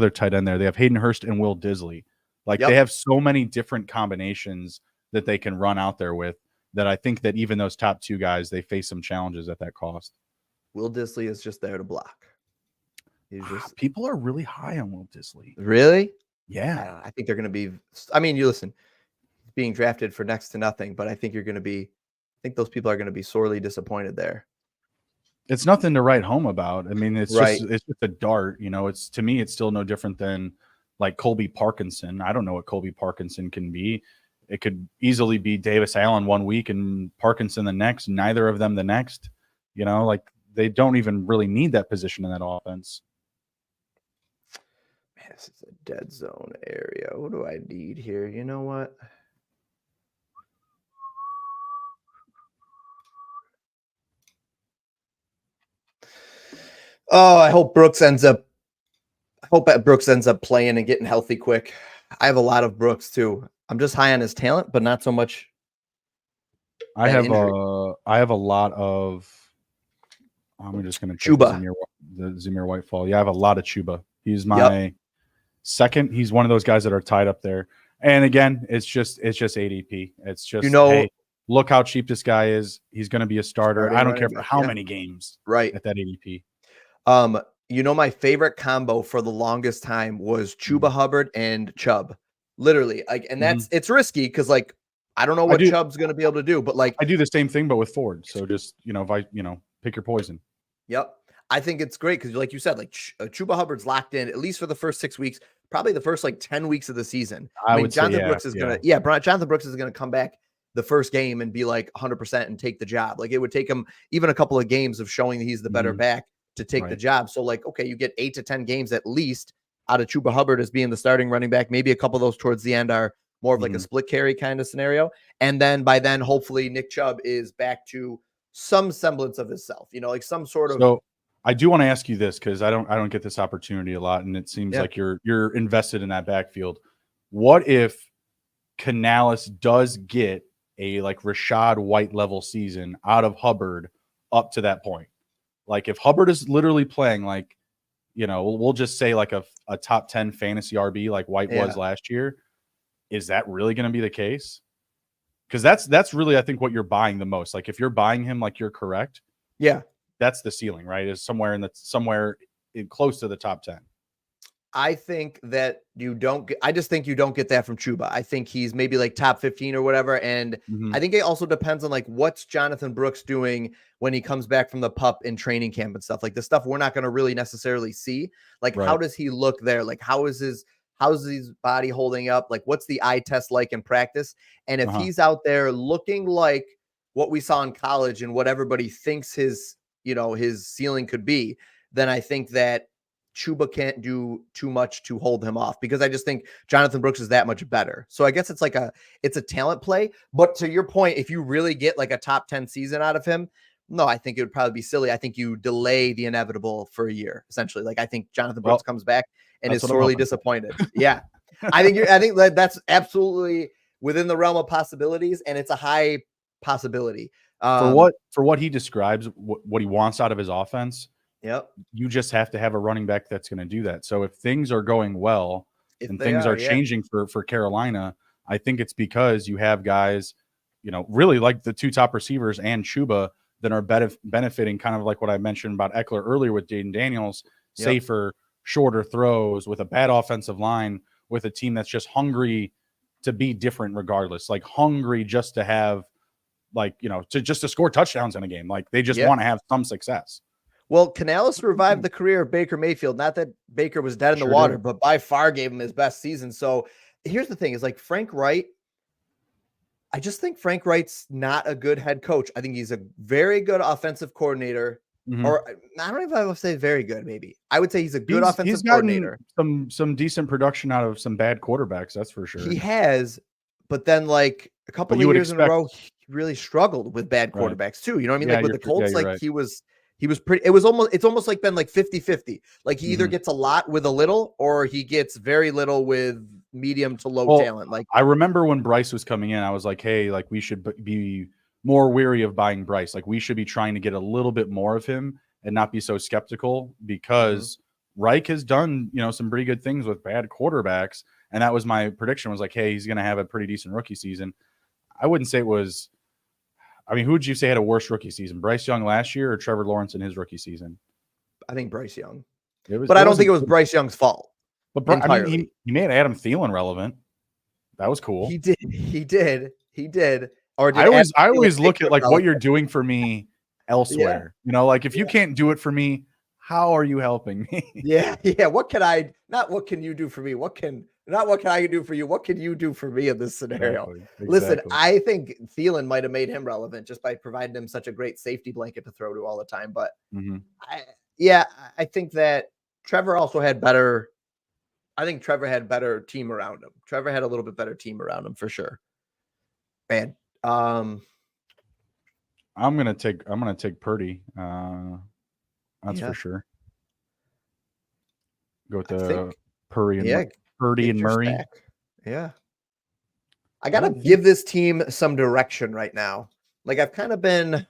tight end there. They have Hayden Hurst and Will Disley. Like they have so many different combinations that they can run out there with that I think that even those top two guys, they face some challenges at that cost. Will Disley is just there to block. People are really high on Will Disley. Really? Yeah. I think they're going to be, I mean, you listen, being drafted for next to nothing, but I think I think those people are going to be sorely disappointed there. It's nothing to write home about. I mean, it's just a dart, it's to me, it's still no different than like Colby Parkinson. I don't know what Colby Parkinson can be. It could easily be Davis Allen one week and Parkinson the next, neither of them the next, like they don't even really need that position in that offense. Man, this is a dead zone area. What do I need here? You know what? Oh, I hope Brooks ends up playing and getting healthy quick. I have a lot of Brooks too. I'm just high on his talent, but not so much. I have a lot of. I'm just going to Chuba, the Zamir Whitefall. Yeah, I have a lot of Chuba. He's my second. He's one of those guys that are tied up there. And again, it's just ADP. It's just hey, look how cheap this guy is. He's going to be a starter. I don't care for how many games. Right at that ADP. My favorite combo for the longest time was Chuba Hubbard and Chubb. Literally, and that's it's risky because I don't know what Chubb's going to be able to do, but I do the same thing, but with Ford. So just pick your poison. Yep, I think it's great because, like you said, Chuba Hubbard's locked in at least for the first 6 weeks, probably the first 10 weeks of the season. I mean, Jonathan Brooks is Jonathan Brooks is gonna come back the first game and be 100% and take the job. It would take him even a couple of games of showing that he's the better back to take the job. So you get 8 to 10 games at least out of Chuba Hubbard as being the starting running back. Maybe a couple of those towards the end are more of a split carry kind of scenario. And then by then, hopefully Nick Chubb is back to some semblance of himself, some sort of. So I do want to ask you this because I don't get this opportunity a lot, and it seems like you're invested in that backfield. What if Canales does get a Rachaad White level season out of Hubbard up to that point? If Hubbard is literally playing we'll just say a top 10 fantasy RB like White was last year, is that really going to be the case? Because that's really, I think, what you're buying the most. If you're buying him, you're correct. Yeah, that's the ceiling, right? Is somewhere in close to the top 10. I think that I just think you don't get that from Chuba. I think he's maybe top 15 or whatever. And I think it also depends on what's Jonathan Brooks doing when he comes back from the pup in training camp and stuff. The stuff we're not going to really necessarily see. How does he look there? How's his body holding up? What's the eye test like in practice? And if he's out there looking like what we saw in college and what everybody thinks his ceiling could be, then I think that Chuba can't do too much to hold him off, because I just think Jonathan Brooks is that much better. So I guess it's a talent play. But to your point, if you really get a top 10 season out of him, no, I think it would probably be silly. I think you delay the inevitable for a year, essentially. I think Jonathan Brooks comes back and is sorely disappointed. Yeah. I think that's absolutely within the realm of possibilities, and it's a high possibility. For what he describes, what he wants out of his offense. Yep. You just have to have a running back that's going to do that. So if things are going well and things are changing for Carolina, I think it's because you have guys, really the two top receivers and Chuba that are benefiting, kind of like what I mentioned about Eckler earlier with Jaden Daniels, safer, shorter throws with a bad offensive line, with a team that's just hungry to be different regardless, hungry just to have to score touchdowns in a game. They just want to have some success. Well, Canales revived the career of Baker Mayfield. Not that Baker was dead in the water, but by far gave him his best season. So here's the thing is Frank Wright. I just think Frank Wright's not a good head coach. I think he's a very good offensive coordinator. Or I don't even know if I would say very good. Maybe I would say he's a good offensive coordinator. Some decent production out of some bad quarterbacks. That's for sure. He has, but then a couple of years in a row, he really struggled with bad quarterbacks too. You know what I mean? With the Colts, he was He was pretty, it's almost like been like 50-50. Like he either gets a lot with a little, or he gets very little with medium to low talent. Like I remember when Bryce was coming in, I was like, hey, like we should be more weary of buying Bryce. Like we should be trying to get a little bit more of him and not be so skeptical, because Reich has done, some pretty good things with bad quarterbacks. And that was my prediction, was like, hey, he's going to have a pretty decent rookie season. I wouldn't say it was, who would you say had a worse rookie season? Bryce Young last year or Trevor Lawrence in his rookie season? I think Bryce Young. But I don't think it was Bryce Young's fault. But he made Adam Thielen relevant. That was cool. He did. Or I always look at like what you're doing for me elsewhere. Like if you can't do it for me, how are you helping me? Yeah. What can you do for me? What can I do for you? What can you do for me in this scenario? Exactly. Listen, I think Thielen might have made him relevant just by providing him such a great safety blanket to throw to all the time. But I think that Trevor also had better. I think Trevor had better team around him. Trevor had a little bit better team around him for sure. Man, I'm gonna take Purdy. That's for sure. Go with Purdy and Murray. Stack. Yeah. I gotta give this team some direction right now. Like I've kind of been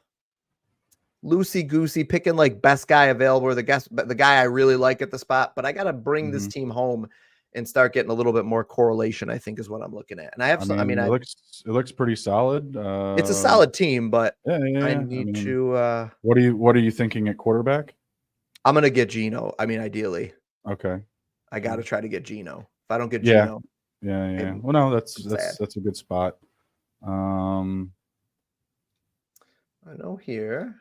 loosey-goosey, picking like best guy available, or the guy I really like at the spot, but I gotta bring this team home and start getting a little bit more correlation, I think, is what I'm looking at. And I have some, it looks pretty solid. It's a solid team, but I need to what are you thinking at quarterback? I'm gonna get Geno. Ideally. Okay. I gotta try to get Geno. If I don't get Geno. Yeah. Well, no, that's a good spot. I know here.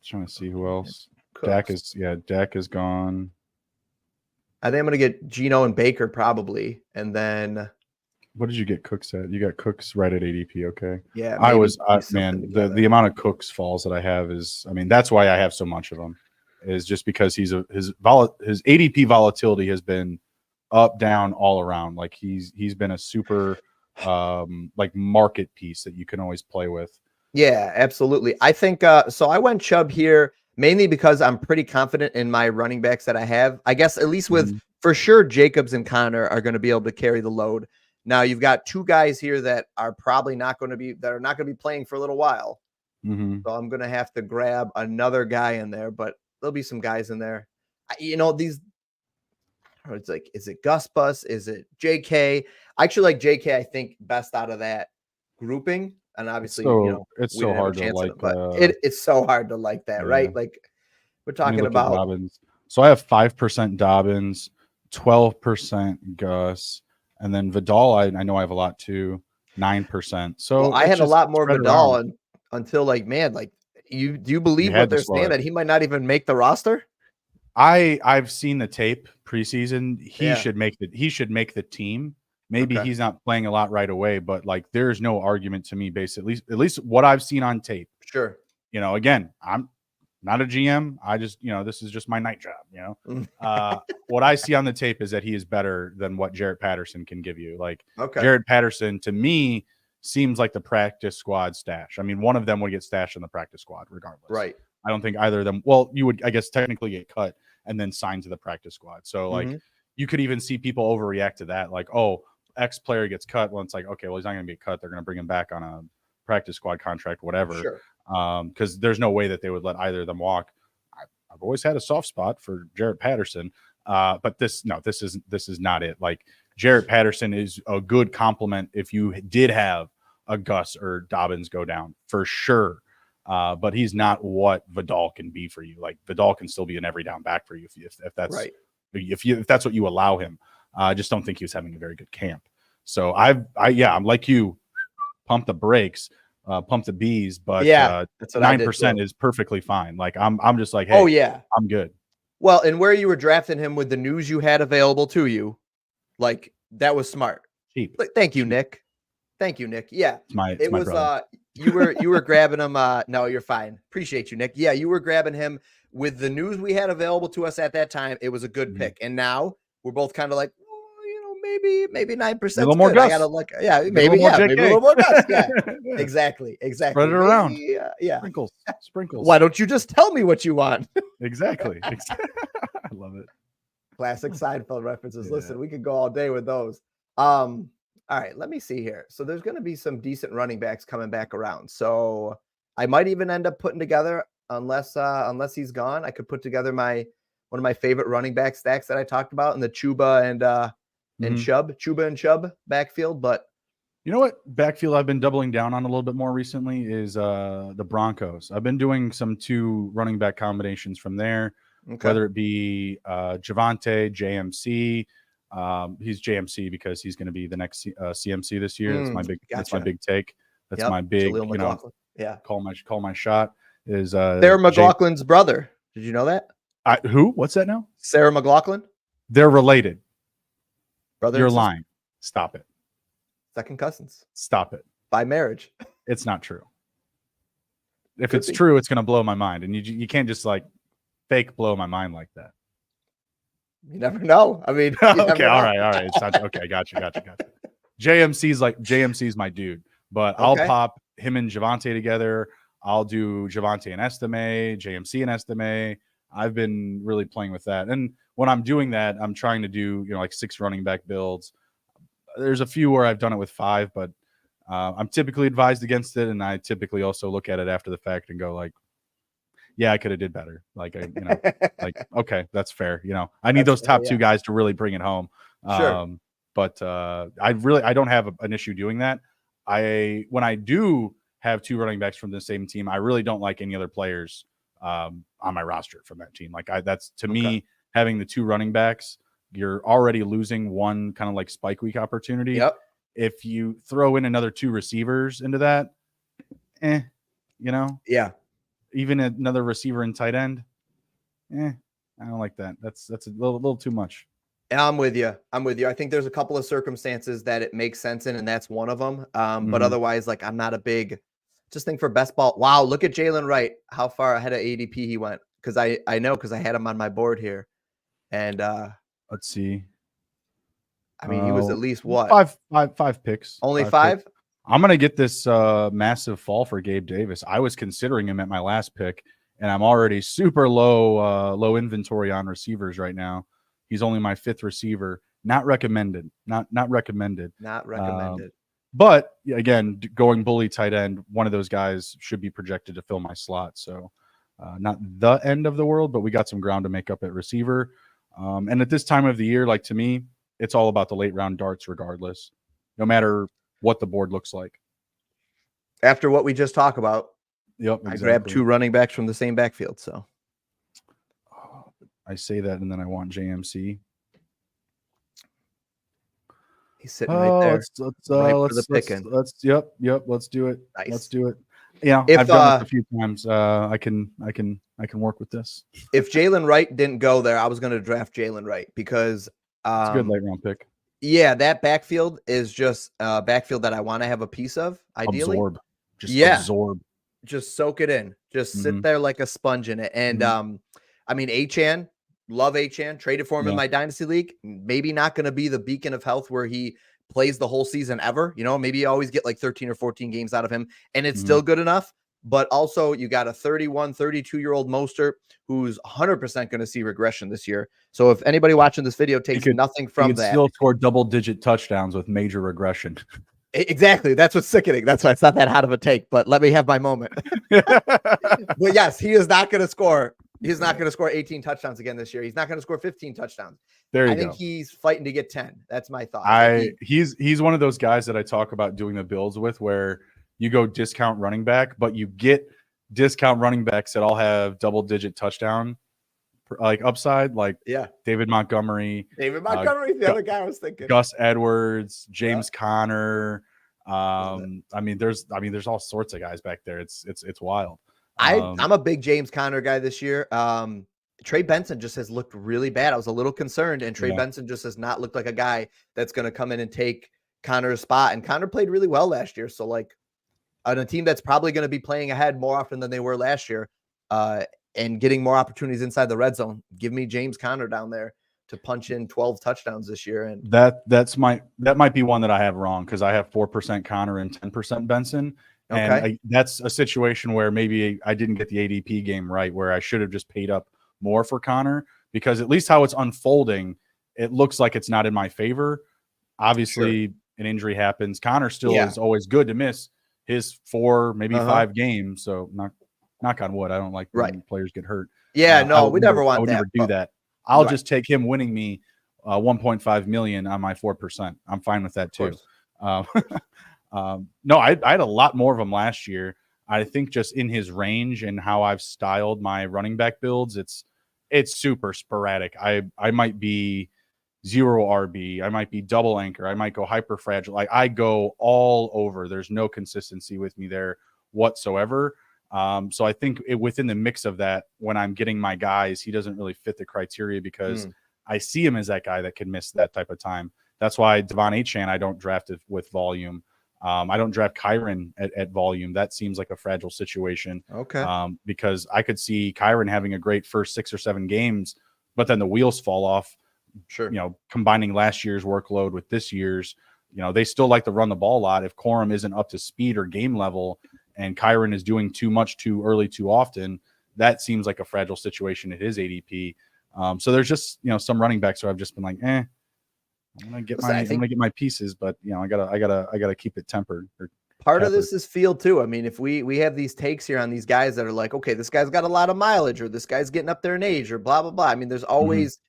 Trying to see who else. Dak is gone. I think I'm gonna get Geno and Baker probably, and then. What did you get Cooks at? You got Cooks right at ADP. Okay. Yeah. The amount of Cooks falls that I have is, that's why I have so much of them, is just because his ADP volatility has been up, down, all around. Like he's been a super like market piece that you can always play with. Yeah, absolutely. I think so. I went Chubb here mainly because I'm pretty confident in my running backs that I have. I guess at least with for sure Jacobs and Connor are going to be able to carry the load. Now you've got two guys here that are probably not going to be playing for a little while. So I'm going to have to grab another guy in there, but there'll be some guys in there. It's like, is it Gus Bus? Is it JK? I actually like JK, I think, best out of that grouping. And obviously, it's so hard to like, it's so hard to like that, right? Like we're talking about Dobbins. So I have 5% Dobbins, 12% Gus, and then Vidal. I know I have a lot too, 9%. So I had a lot more Vidal until do you believe what they're saying that he might not even make the roster? I've seen the tape preseason. He should make the team. Maybe he's not playing a lot right away, but like there's no argument to me based at least what I've seen on tape. Sure. Again, I'm not a GM. I just, this is just my night job, what I see on the tape is that he is better than what Jarrett Patterson can give you. Like Jarrett Patterson to me seems like the practice squad stash. One of them would get stashed in the practice squad regardless. Right. I don't think either of them. Well, you would, I guess, technically get cut and then signed to the practice squad. So like you could even see people overreact to that. Like, oh, X player gets cut. Well, it's like, okay, well, he's not going to get cut. They're going to bring him back on a practice squad contract, whatever. Sure. Because there's no way that they would let either of them walk. I've always had a soft spot for Jarrett Patterson. But this is not it. Like Jarrett Patterson is a good compliment if you did have a Gus or Dobbins go down for sure. But he's not what Vidal can be for you. Like Vidal can still be an every down back for you if that's right. If that's what you allow him. I just don't think he was having a very good camp. So I'm like you, pump the brakes, pump the bees, but 9% is perfectly fine. Like I'm just like, hey, I'm good. Well, and where you were drafting him with the news you had available to you, like that was smart. Cheap. Thank you, Nick. Yeah, it was brother. You were grabbing him. No, you're fine. Appreciate you, Nick. Yeah, you were grabbing him with the news we had available to us at that time. It was a good pick, and now we're both kind of like, maybe 9%. A little more good. Gus. I gotta look. Yeah, maybe a little more Gus. Yeah, exactly. Spread it around. Yeah, Sprinkles. Why don't you just tell me what you want? Exactly. I love it. Classic Seinfeld references. Yeah. Listen, we could go all day with those. All right, let me see here. So there's going to be some decent running backs coming back around. So I might even end up putting together, unless he's gone, I could put together one of my favorite running back stacks that I talked about in the Chuba and Chubb backfield. But you know what backfield I've been doubling down on a little bit more recently is the Broncos. I've been doing some 2 running back combinations from there, whether it be Javonte, JMC. He's JMC because he's going to be the next CMC this year. That's my big. Gotcha. That's my big take. That's my big. Call my shot. Is Sarah McLaughlin's brother? Did you know that? Who? What's that now? Sarah McLaughlin. They're related. Brother. You're lying. Stop it. Second cousins. Stop it. By marriage. It's not true. If it's true, it's going to blow my mind, and you can't just like fake blow my mind like that. You never know. I mean, okay, all right. It's not okay. Gotcha. JMC's my dude, but I'll pop him and Javonte together. I'll do Javonte and Estime, JMC and Estime. I've been really playing with that, and when I'm doing that, I'm trying to do like 6 running back builds. There's a few where I've done it with 5, but I'm typically advised against it, and I typically also look at it after the fact and go like, yeah, I could have did better. Like, okay, that's fair. I need those top 2 guys to really bring it home. Sure. But I don't have an issue doing that. When I do have 2 running backs from the same team, I really don't like any other players on my roster from that team. Like that's to me, having the 2 running backs, you're already losing one kind of like spike week opportunity. Yep. If you throw in another 2 receivers into that, yeah. Even another receiver and tight end, I don't like that. That's a little too much. I'm with you. I think there's a couple of circumstances that it makes sense in, and that's one of them. But otherwise, like I'm not a big. Just think for best ball. Wow, look at Jalen Wright. How far ahead of ADP he went? Because I know because I had him on my board here, and let's see. I mean, he was at least what? Five picks. Only 5? Picks. I'm going to get this massive fall for Gabe Davis. I was considering him at my last pick, and I'm already super low inventory on receivers right now. He's only my 5th receiver. Not recommended. Not recommended. But again, going bully tight end, one of those guys should be projected to fill my slot. So not the end of the world, but we got some ground to make up at receiver. And at this time of the year, like to me, it's all about the late round darts regardless, no matter what the board looks like. After what we just talked about, exactly. I grabbed 2 running backs from the same backfield. So I say that, and then I want JMC. He's sitting right there. Let's do it. Nice. Let's do it. I've done this a few times. I can work with this. If Jalen Wright didn't go there, I was going to draft Jalen Wright because it's a good late round pick. Yeah, that backfield is just a backfield that I want to have a piece of. Ideally, absorb. Just soak it in. Just sit there like a sponge in it. And I mean, Achane, love Achane. Traded for him in my dynasty league. Maybe not going to be the beacon of health where he plays the whole season ever. Maybe you always get like 13 or 14 games out of him, and it's still good enough. But also, you got a 31, 32-year-old Mostert who's 100% going to see regression this year. So if anybody watching this video takes nothing from that, still score double-digit touchdowns with major regression. Exactly. That's what's sickening. That's why it's not that hot of a take, but let me have my moment. But yes, he is not going to score. He's not going to score 18 touchdowns again this year. He's not going to score 15 touchdowns. I think he's fighting to get 10. That's my thought. He's one of those guys that I talk about doing the builds with where you go discount running back, but you get discount running backs that all have double-digit touchdown like upside, like David Montgomery. The other guy I was thinking. Gus Edwards, James Conner. I mean, there's all sorts of guys back there. It's wild. I'm a big James Conner guy this year. Trey Benson just has looked really bad. I was a little concerned, and Trey Benson just has not looked like a guy that's going to come in and take Conner's spot. And Conner played really well last year. So like on a team that's probably going to be playing ahead more often than they were last year, and getting more opportunities inside the red zone, give me James Conner down there. punch in 12 touchdowns this year. And that might be one that I have wrong, because I have 4% Connor and 10% Benson. And that's a situation where maybe I didn't get the ADP game right, where I should have just paid up more for Connor, because at least how it's unfolding, it looks like it's not in my favor. Obviously, an injury happens. Connor still is always good to miss his 4, maybe 5 games. So knock on wood. I don't like when players get hurt. Yeah, no, we never want that. I would never do that. I'll just take him winning me 1.5 million on my 4%. I'm fine with that too. No, I had a lot more of him last year. I think just in his range and how I've styled my running back builds, it's super sporadic. I might be 0 RB. I might be double anchor. I might go hyper fragile. Like, I go all over. There's no consistency with me there whatsoever. So I think within the mix of that, when I'm getting my guys, he doesn't really fit the criteria, because I see him as that guy that can miss that type of time. That's why Devon Achane, I don't draft it with volume. I don't draft Kyron at volume. That seems like a fragile situation. Because I could see Kyron having a great first 6 or 7 games, but then the wheels fall off. Combining last year's workload with this year's, they still like to run the ball a lot. If Corum isn't up to speed or game level, and Kyron is doing too much too early too often, that seems like a fragile situation at his ADP. So there's just some running backs where I've just been like, I'm gonna get my pieces, but I gotta keep it tempered. Part of this is field too. I mean, if we have these takes here on these guys that are like, okay, this guy's got a lot of mileage, or this guy's getting up there in age, or blah blah blah. I mean, there's always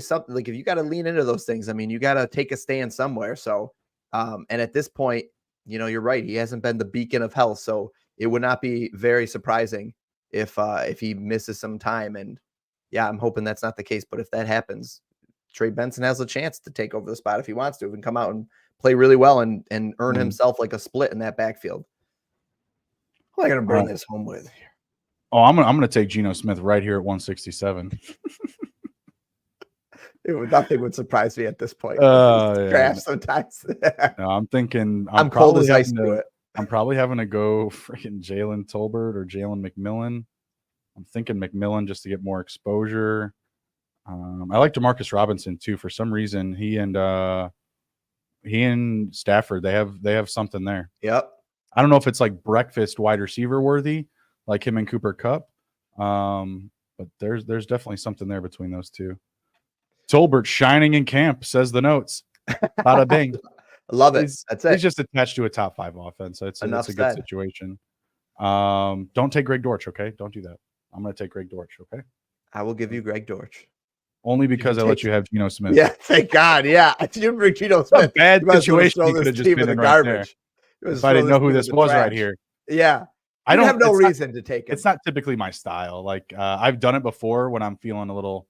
something. Like, if you got to lean into those things, I mean, you got to take a stand somewhere. So, and at this point, you're right. He hasn't been the beacon of health, so it would not be very surprising if he misses some time. And yeah, I'm hoping that's not the case. But if that happens, Trey Benson has a chance to take over the spot if he wants to, and come out and play really well and earn himself like a split in that backfield. Who am I going to bring this home with here? Oh, I'm gonna take Geno Smith right here at 167. Nothing would surprise me at this point. Draft sometimes. No, I'm thinking I'm cold as ice to it. I'm probably having to go freaking Jalen Tolbert or Jalen McMillan. I'm thinking McMillan just to get more exposure. I like DeMarcus Robinson too. For some reason, he and Stafford, they have something there. Yep. I don't know if it's like breakfast wide receiver worthy, like him and Cooper Kupp. But there's definitely something there between those two. Tolbert shining in camp, says the notes. Bada bing. Love it. That's it. He's just attached to a top 5 offense. So it's a good situation. Don't take Greg Dortch, okay? Don't do that. I'm going to take Greg Dortch, okay? I will give you Greg Dortch. Only because I let you have Geno Smith. Yeah, thank God. Yeah, I didn't bring Geno Smith. A bad situation. You could have just been in right there. If I didn't know who this was right here. Yeah. I don't have no reason to take it. It's not typically my style. Like, I've done it before when I'm feeling a little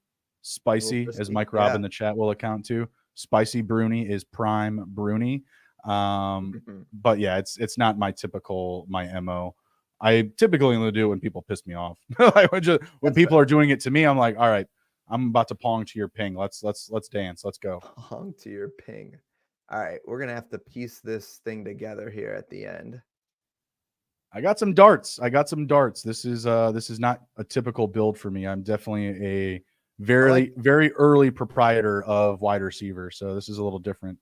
spicy, as Mike Robb in the chat will account to. Spicy Bruni is prime Bruni. But yeah, it's not my MO. I typically only do it when people piss me off. Like, when people are doing it to me, I'm like, all right, I'm about to pong to your ping. Let's dance. Let's go. Pong to your ping. All right, we're gonna have to piece this thing together here at the end. I got some darts. This is not a typical build for me. I'm definitely a very early proprietor of wide receiver, so this is a little different.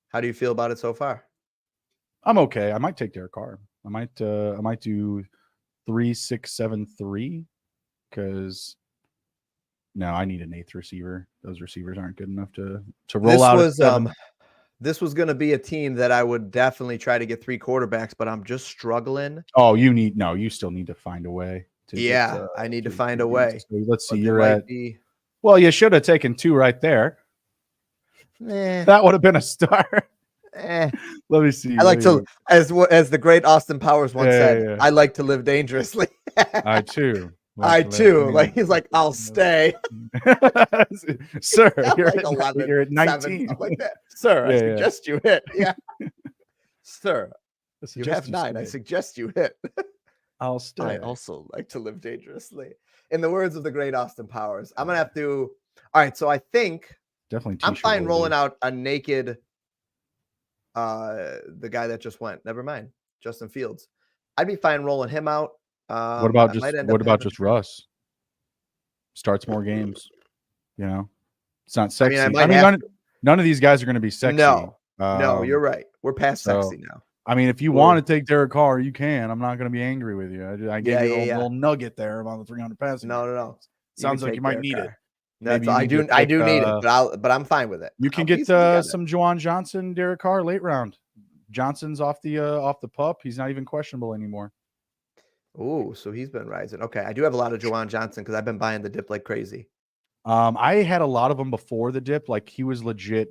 How do you feel about it so far? I'm okay. I might take Derek Carr. I might do 3-6-7-3 because no, I need an 8th receiver. Those receivers aren't good enough to roll out. This was going to be a team that I would definitely try to get 3 quarterbacks, but I'm just struggling. Oh, you still need to find a way. I need to find a way. So let's see. You're at. Well, you should have taken 2 right there. That would have been a start. Let me see. I like to, as the great Austin Powers once said, I like to live dangerously. I too. Like, he's like, I'll stay. Sir, like you're at 19. Like that. Sir, I suggest you hit. Yeah. Sir, you have 9. I suggest you hit. I'll stay. I also like to live dangerously. In the words of the great Austin Powers, I'm going to have to. All right. So I think definitely I'm fine rolling out a naked. The guy that just went. Never mind. Justin Fields. I'd be fine rolling him out. What about just Russ? Starts more games. You know, it's not sexy. I mean, none of these guys are going to be sexy. No, you're right. We're past sexy now. I mean, if you want to take Derek Carr, you can. I'm not going to be angry with you. I gave you a little nugget there about the 300 passing. No. Sounds like you might need it. I do need it, but I'm fine with it. You can get some Juwan Johnson, Derek Carr late round. Johnson's off the pup. He's not even questionable anymore. Oh, so he's been rising. Okay, I do have a lot of Juwan Johnson because I've been buying the dip like crazy. I had a lot of them before the dip. Like he was legit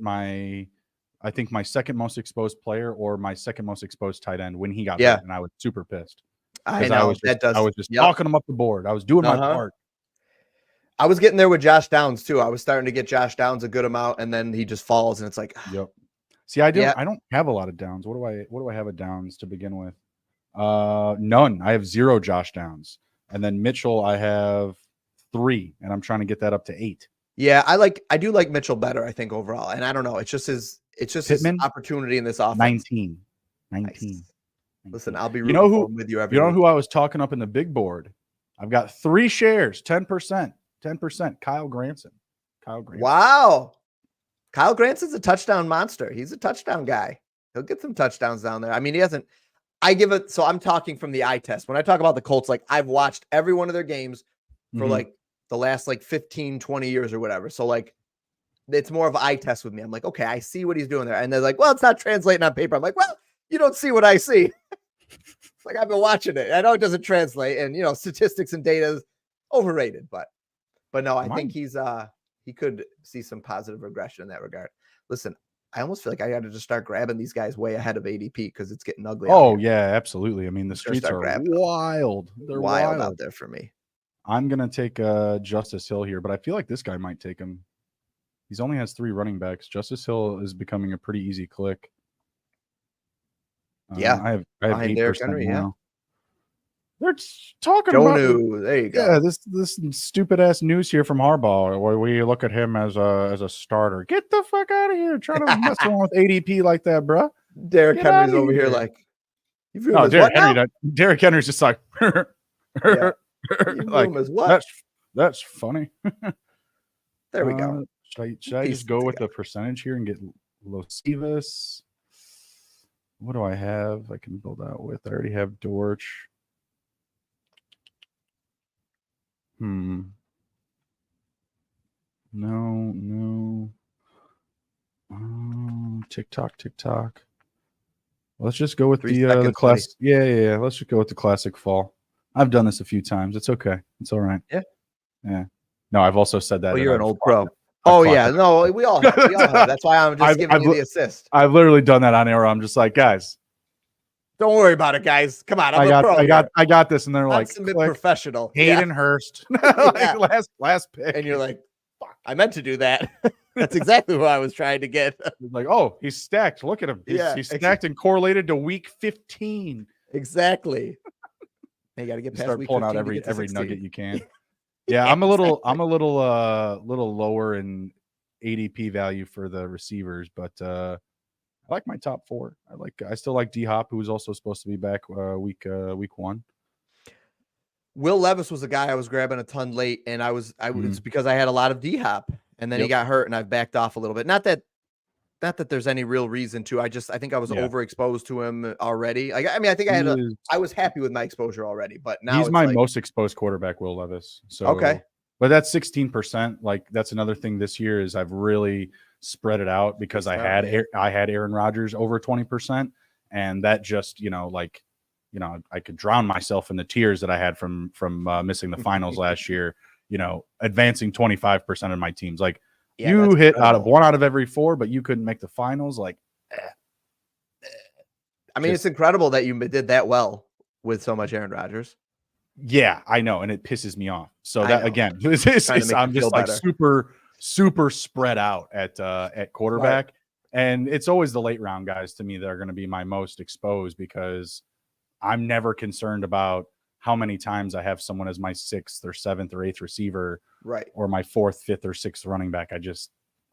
I think my second most exposed player or my second most exposed tight end when he got hurt, and I was super pissed. I know I was just talking him up the board. I was doing my part. I was getting there with Josh Downs too. I was starting to get Josh Downs a good amount, and then he just falls, and it's like, yep. See, I don't have a lot of Downs. What do I have a Downs to begin with? None. I have 0 Josh Downs, and then Mitchell I have 3, and I'm trying to get that up to 8. Yeah, I do like Mitchell better, I think, overall. And I don't know. It's just his opportunity in this offense. 19. Nice. Listen, I'll be rooting with you every week. You know who I was talking up in the big board? I've got 3 shares, 10%. 10%. Kyle Granson. Wow. Kyle Granson's a touchdown monster. He's a touchdown guy. He'll get some touchdowns down there. I mean, so I'm talking from the eye test. When I talk about the Colts, like I've watched every one of their games for like the last 15, 20 years or whatever. So like it's more of an eye test with me. I'm like, okay, I see what he's doing there. And they're like, well, it's not translating on paper. I'm like, well, you don't see what I see. It's like I've been watching it. I know it doesn't translate, and statistics and data is overrated, but no, I think he could see some positive regression in that regard. Listen, I almost feel like I got to just start grabbing these guys way ahead of ADP because it's getting ugly. Oh yeah, absolutely. I mean, the streets are wild. They're wild out there for me. I'm gonna take Justice Hill here, but I feel like this guy might take him. He's only has 3 running backs. Justice Hill is becoming a pretty easy click. I have 8% Henry, now. They're talking about there you go. Yeah, this stupid ass news here from Harbaugh where we look at him as a starter. Get the fuck out of here! Trying to mess around with ADP like that, bro. Derrick Henry's over here like. No, Derrick Henry's just like. Like that's funny. There we go. Should I just go with the percentage here and get Losivas? What do I have? I can build out with. I already have Dortch. No. TikTok. Let's just go with the class. Yeah. Let's just go with the classic fall. I've done this a few times. It's okay. It's all right. Yeah. No, I've also said that. Well, you're an old pro. Oh yeah, no, we all have. That's why I'm just giving you the assist. I've literally done that on air. I'm just like, guys, don't worry about it, guys. Come on, I got this, and they're like, professional. Hayden Hurst, like last pick, and you're like, fuck, I meant to do that. That's exactly what I was trying to get. Like, oh, he's stacked. Look at him. He's stacked and correlated to week 15. Exactly. You got to get past start week pulling out every nugget you can. Yeah, I'm a little lower in ADP value for the receivers, but I like my top 4. I still like D Hop, who was also supposed to be back week 1. Will Levis was a guy I was grabbing a ton late, and it's because I had a lot of D Hop, and then he got hurt, and I've backed off a little bit. Not that there's any real reason to. I think I was overexposed to him already. I think I was happy with my exposure already, but now he's my most exposed quarterback, Will Levis. So okay, but that's 16%. Like that's another thing this year is I've really spread it out because I had Aaron Rodgers over 20%, and that just I could drown myself in the tears that I had from missing the finals last year. Advancing 25% of my teams like. Yeah, you hit incredible. 1 out of every 4, but you couldn't make the finals. It's incredible that you did that well with so much Aaron Rodgers. Yeah, I know, and it pisses me off. So that again, I'm just like super spread out at quarterback, right. And it's always the late round guys to me that are going to be my most exposed because I'm never concerned about how many times I have someone as my 6th or 7th or 8th receiver, right? Or my 4th, 5th, or 6th running back. I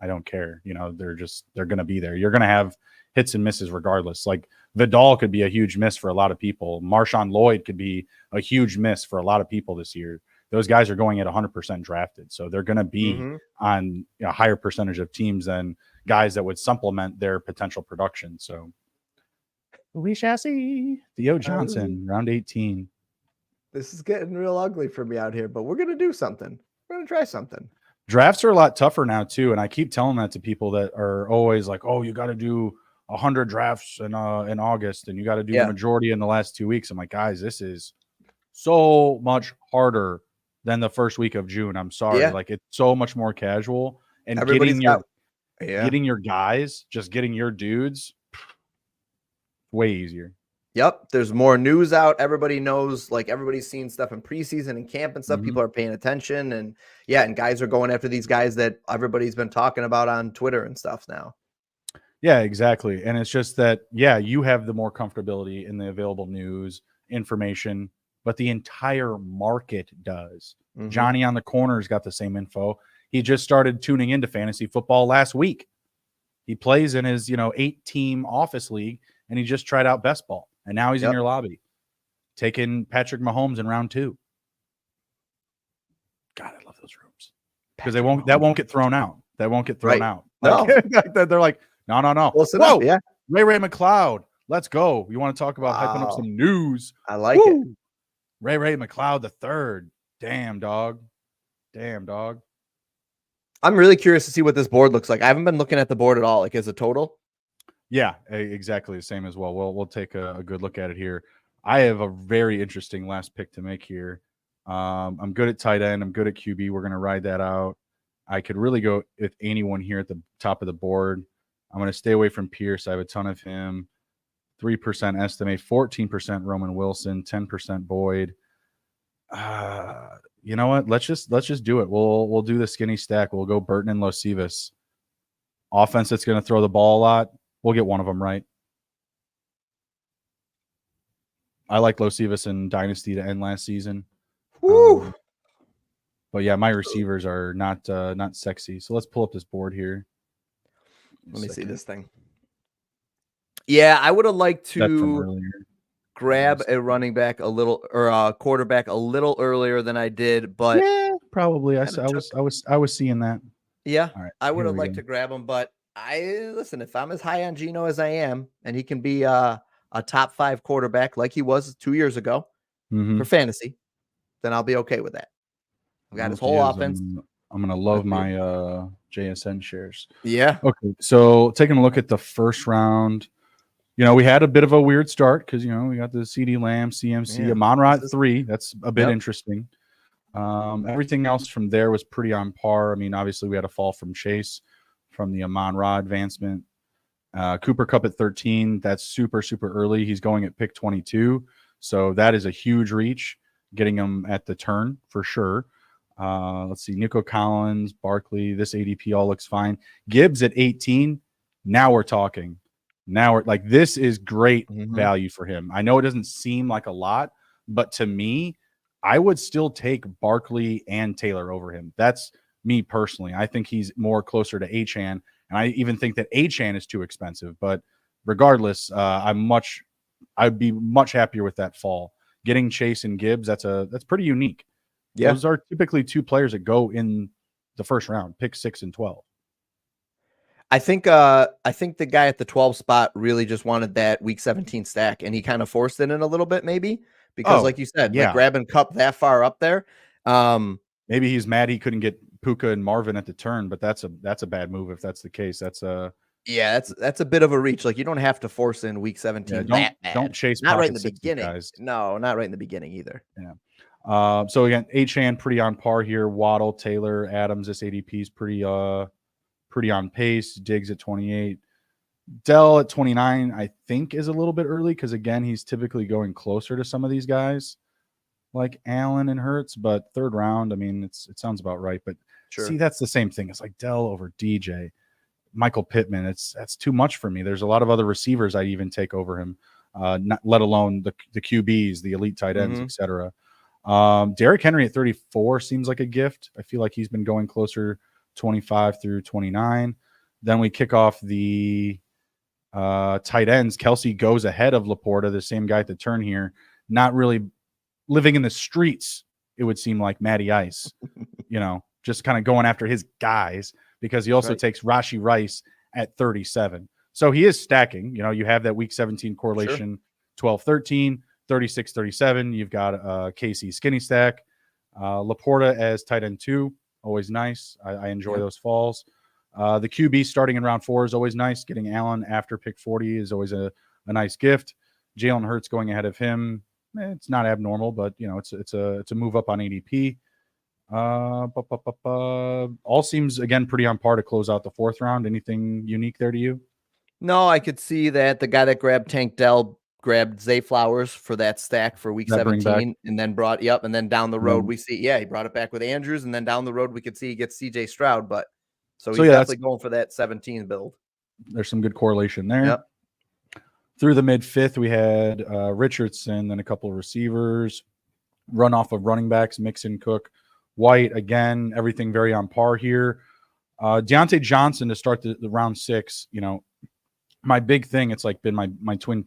don't care. They're going to be there. You're going to have hits and misses regardless. Like Vidal could be a huge miss for a lot of people. Marshawn Lloyd could be a huge miss for a lot of people this year. those guys are going at 100% drafted. So they're going to be on a higher percentage of teams than guys that would supplement their potential production. So we shall see. Theo Johnson, round 18. This is getting real ugly for me out here, but we're going to do something. We're going to try something. Drafts are a lot tougher now too. And I keep telling that to people that are always like, oh, you got to do 100 drafts in August and you got to do the majority in the last 2 weeks. I'm like, guys, this is so much harder than the first week of June. I'm sorry. Like, it's so much more casual, and getting your guys, just getting your dudes, way easier. Yep. There's more news out. Everybody knows, like, everybody's seeing stuff in preseason and camp and stuff. People are paying attention, and and guys are going after these guys that everybody's been talking about on Twitter and stuff now. Yeah, exactly. And it's just that, you have the more comfortability in the available news information, but the entire market does. Johnny on the corner's got the same info. He just started tuning into fantasy football last week. He plays in his, 8-team office league, and he just tried out best ball. And now he's in your lobby, taking Patrick Mahomes in round 2. God, I love those rooms because that won't get thrown out. That won't get thrown out. No, they're like, no. Whoa, Ray McLeod, let's go. You want to talk about hyping up some news? I like it. Ray McLeod the third. Damn dog. I'm really curious to see what this board looks like. I haven't been looking at the board at all, like as a total. Yeah, exactly the same as well. We'll take a good look at it here. I have a very interesting last pick to make here. I'm good at tight end. I'm good at QB. We're going to ride that out. I could really go with anyone here at the top of the board. I'm going to stay away from Pierce. I have a ton of him. 3% estimate, 14% Roman Wilson, 10% Boyd. You know what? Let's just do it. We'll do the skinny stack. We'll go Burton and Losivas. Offense that's going to throw the ball a lot. We'll get one of them right. I like Losivas in Dynasty to end last season. But yeah, my receivers are not sexy. So let's pull up this board here. Let me see this thing. Yeah, I would have liked to grab a running back a little, or a quarterback a little earlier than I did, but probably I was seeing that. Yeah, right, I would have liked to grab him, but listen, if I'm as high on Geno as I am, and he can be a top 5 quarterback like he was 2 years ago for fantasy, then I'll be okay with that. I've got his whole offense. I'm gonna love my JSN shares. Yeah. Okay, so taking a look at the first round, we had a bit of a weird start because we got the CD Lamb, CMC, Amon-Ra 3. That's a bit interesting. Everything else from there was pretty on par. I mean, obviously we had a fall from Chase from the Amon-Ra advancement. Cooper Kupp at 13. That's super, super early. He's going at pick 22. So that is a huge reach, getting him at the turn for sure. Let's see. Nico Collins, Barkley. This ADP all looks fine. Gibbs at 18. Now we're talking. Now we're like, this is great value for him. I know it doesn't seem like a lot, but to me, I would still take Barkley and Taylor over him. That's me personally. I think he's more closer to Achane, and I even think that Achane is too expensive. But regardless, I'd be much happier with that fall. Getting Chase and Gibbs, that's pretty unique. Yeah. Those are typically 2 players that go in the first round, pick 6 and 12. I think the guy at the 12 spot really just wanted that week 17 stack, and he kind of forced it in a little bit, maybe because, like you said, like grabbing Kupp that far up there. Maybe he's mad he couldn't get Puka and Marvin at the turn, but that's a bad move if that's the case. That's a bit of a reach. Like, you don't have to force in week 17. Don't chase. Not right in the beginning. Guys. No, not right in the beginning either. Yeah. So again, Achane pretty on par here. Waddle, Taylor, Adams. This ADP is pretty on pace. Diggs at 28. Dell at 29, I think, is a little bit early because, again, he's typically going closer to some of these guys like Allen and Hurts, but third round, I mean, it sounds about right. But see, that's the same thing. It's like Dell over DJ, Michael Pittman. That's too much for me. There's a lot of other receivers I'd even take over him, not let alone the QBs, the elite tight ends, etc. Derrick Henry at 34 seems like a gift. I feel like he's been going closer 25 through 29. Then we kick off the tight ends. Kelsey goes ahead of Laporta, the same guy at the turn here, not really living in the streets it would seem like Matty Ice, just kind of going after his guys, because he also takes Rashee Rice at 37. So he is stacking. You have that week 17 correlation, 12-13, 36-37. You've got KC skinny stack. Laporta as tight end 2, always nice. I enjoy those falls. The QB starting in round 4 is always nice. Getting Allen after pick 40 is always a nice gift. Jalen Hurts going ahead of him, it's not abnormal, but it's a move up on ADP. All seems again pretty on par to close out the 4th round. Anything unique there to you? No, I could see that the guy that grabbed Tank Dell grabbed Zay Flowers for that stack for week 17 and then brought and then down the road we see he brought it back with Andrews, and then down the road we could see he gets CJ Stroud, but so he's definitely going for that 17 build. There's some good correlation there. Yep. Through the mid 5th, we had Richardson, then a couple of receivers, run off of running backs, Mixon, Cook, White. Again, everything very on par here. Deontay Johnson to start the round 6. My big thing, it's like been my pinned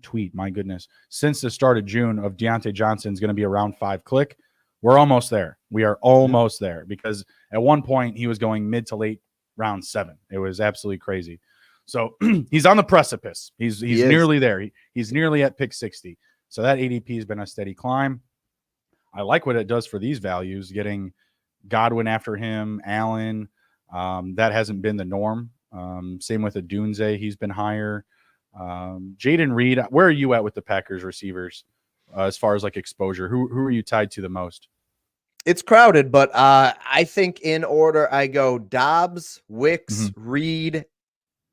tweet. My goodness, since the start of June of Deontay Johnson is going to be a round 5 click. We're almost there. We are almost there, because at one point he was going mid to late round 7. It was absolutely crazy. So he's on the precipice. He's nearly there. He's nearly at pick 60. So that ADP has been a steady climb. I like what it does for these values, getting Godwin after him, Allen. That hasn't been the norm. Same with Adunze. He's been higher. Jaden Reed, where are you at with the Packers receivers as far as like exposure? Who are you tied to the most? It's crowded, but I think in order I go Dobbs, Wicks, Reed.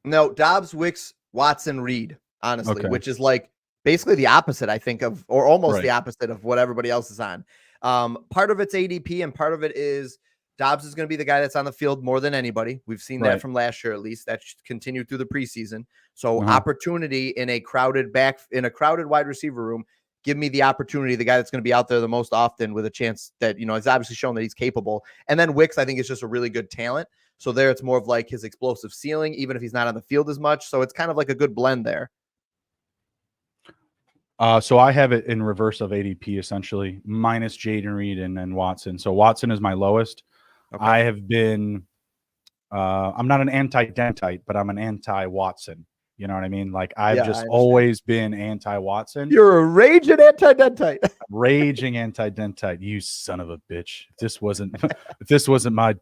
No, Dobbs, Wicks, Watson, Reed, honestly, which is like basically the opposite, I think, of, or almost the opposite of what everybody else is on. Part of it's ADP and part of it is Dobbs is going to be the guy that's on the field more than anybody. We've seen that from last year, at least. That should continue through the preseason. So opportunity in a crowded wide receiver room. Give me the opportunity, the guy that's going to be out there the most often with a chance that, it's obviously shown that he's capable. And then Wicks, I think, is just a really good talent. So there it's more of like his explosive ceiling, even if he's not on the field as much. So it's kind of like a good blend there. So I have it in reverse of ADP, essentially, minus Jaden Reed and then Watson. So Watson is my lowest. Okay. I have been, I'm not an anti-Dentite, but I'm an anti-Watson. You know what I mean? Like I've just always been anti-Watson. You're a raging anti-Dentite. Raging anti-Dentite. You son of a bitch. If this wasn't my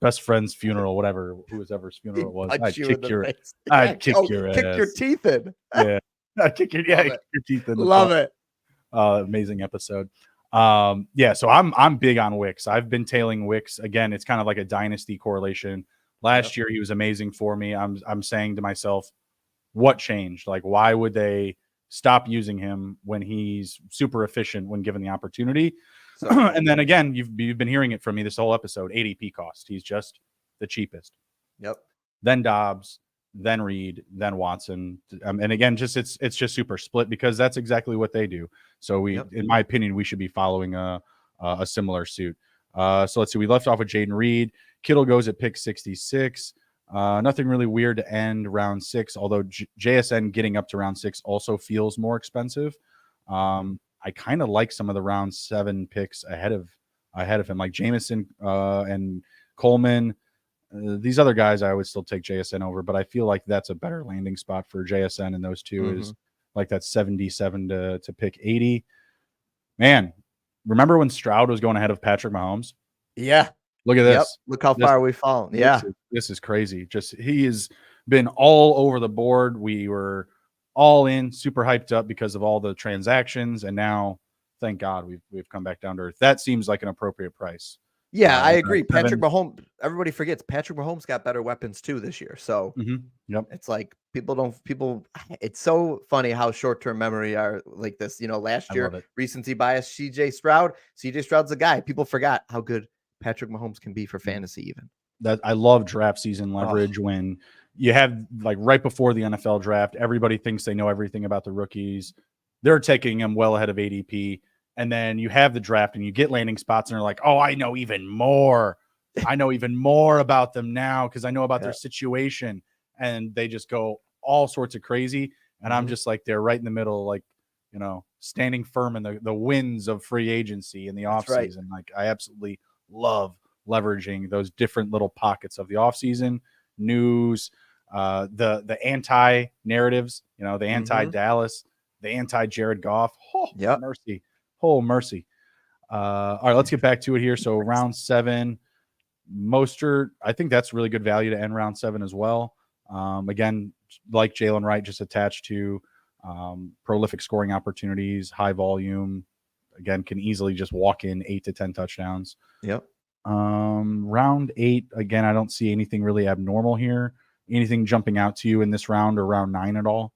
best friend's funeral, whatever, whoever's funeral it was, I'd kick your ass. Kick your teeth in. Yeah. I'd kick your teeth in. Love it. Amazing episode. So I'm big on Wicks. I've been tailing Wicks. Again, it's kind of like a dynasty correlation. Last year he was amazing for me. I'm saying to myself, what changed? Like, why would they stop using him when he's super efficient when given the opportunity? So, and then again, you've been hearing it from me this whole episode. ADP cost. He's just the cheapest. Yep. Then Dobbs, then Reed, then Watson, and again, it's just super split because that's exactly what they do. So in my opinion, we should be following a similar suit. So let's see. We left off with Jaden Reed. Kittle goes at pick 66. Nothing really weird to end round 6, although JSN getting up to round 6 also feels more expensive. I kind of like some of the round 7 picks ahead of him, like Jameson and Coleman. These other guys, I would still take JSN over, but I feel like that's a better landing spot for JSN, and those two is like that 77 to pick 80. Man, remember when Stroud was going ahead of Patrick Mahomes? Yeah. Look at this. Yep. Look how far we've fallen. Yeah. This is crazy. Just he has been all over the board. We were all in, super hyped up because of all the transactions, and now, thank God, we've come back down to earth. That seems like an appropriate price. Yeah, I agree. Patrick Mahomes, everybody forgets Patrick Mahomes got better weapons too this year. So it's like it's so funny how short-term memory are like this. Last year, recency bias, CJ Stroud's a guy. People forgot how good Patrick Mahomes can be for fantasy even. That I love draft season leverage when you have like right before the NFL draft, everybody thinks they know everything about the rookies. They're taking them well ahead of ADP. And then you have the draft and you get landing spots and they're like, oh, I know even more. I know even more about them now because I know about their situation. And they just go all sorts of crazy. And I'm just like, they're right in the middle. Like, standing firm in the winds of free agency in the offseason. Like, I absolutely love leveraging those different little pockets of the offseason news, the anti narratives, the anti Dallas, the anti Jared Goff. Mercy. Mercy. All right, let's get back to it here. So round 7, Mostert, I think that's really good value to end round 7 as well. Again, like Jalen Wright, just attached to prolific scoring opportunities, high volume. Again, can easily just walk in 8 to 10 touchdowns. Yep. Round 8, again, I don't see anything really abnormal here. Anything jumping out to you in this round or round 9 at all?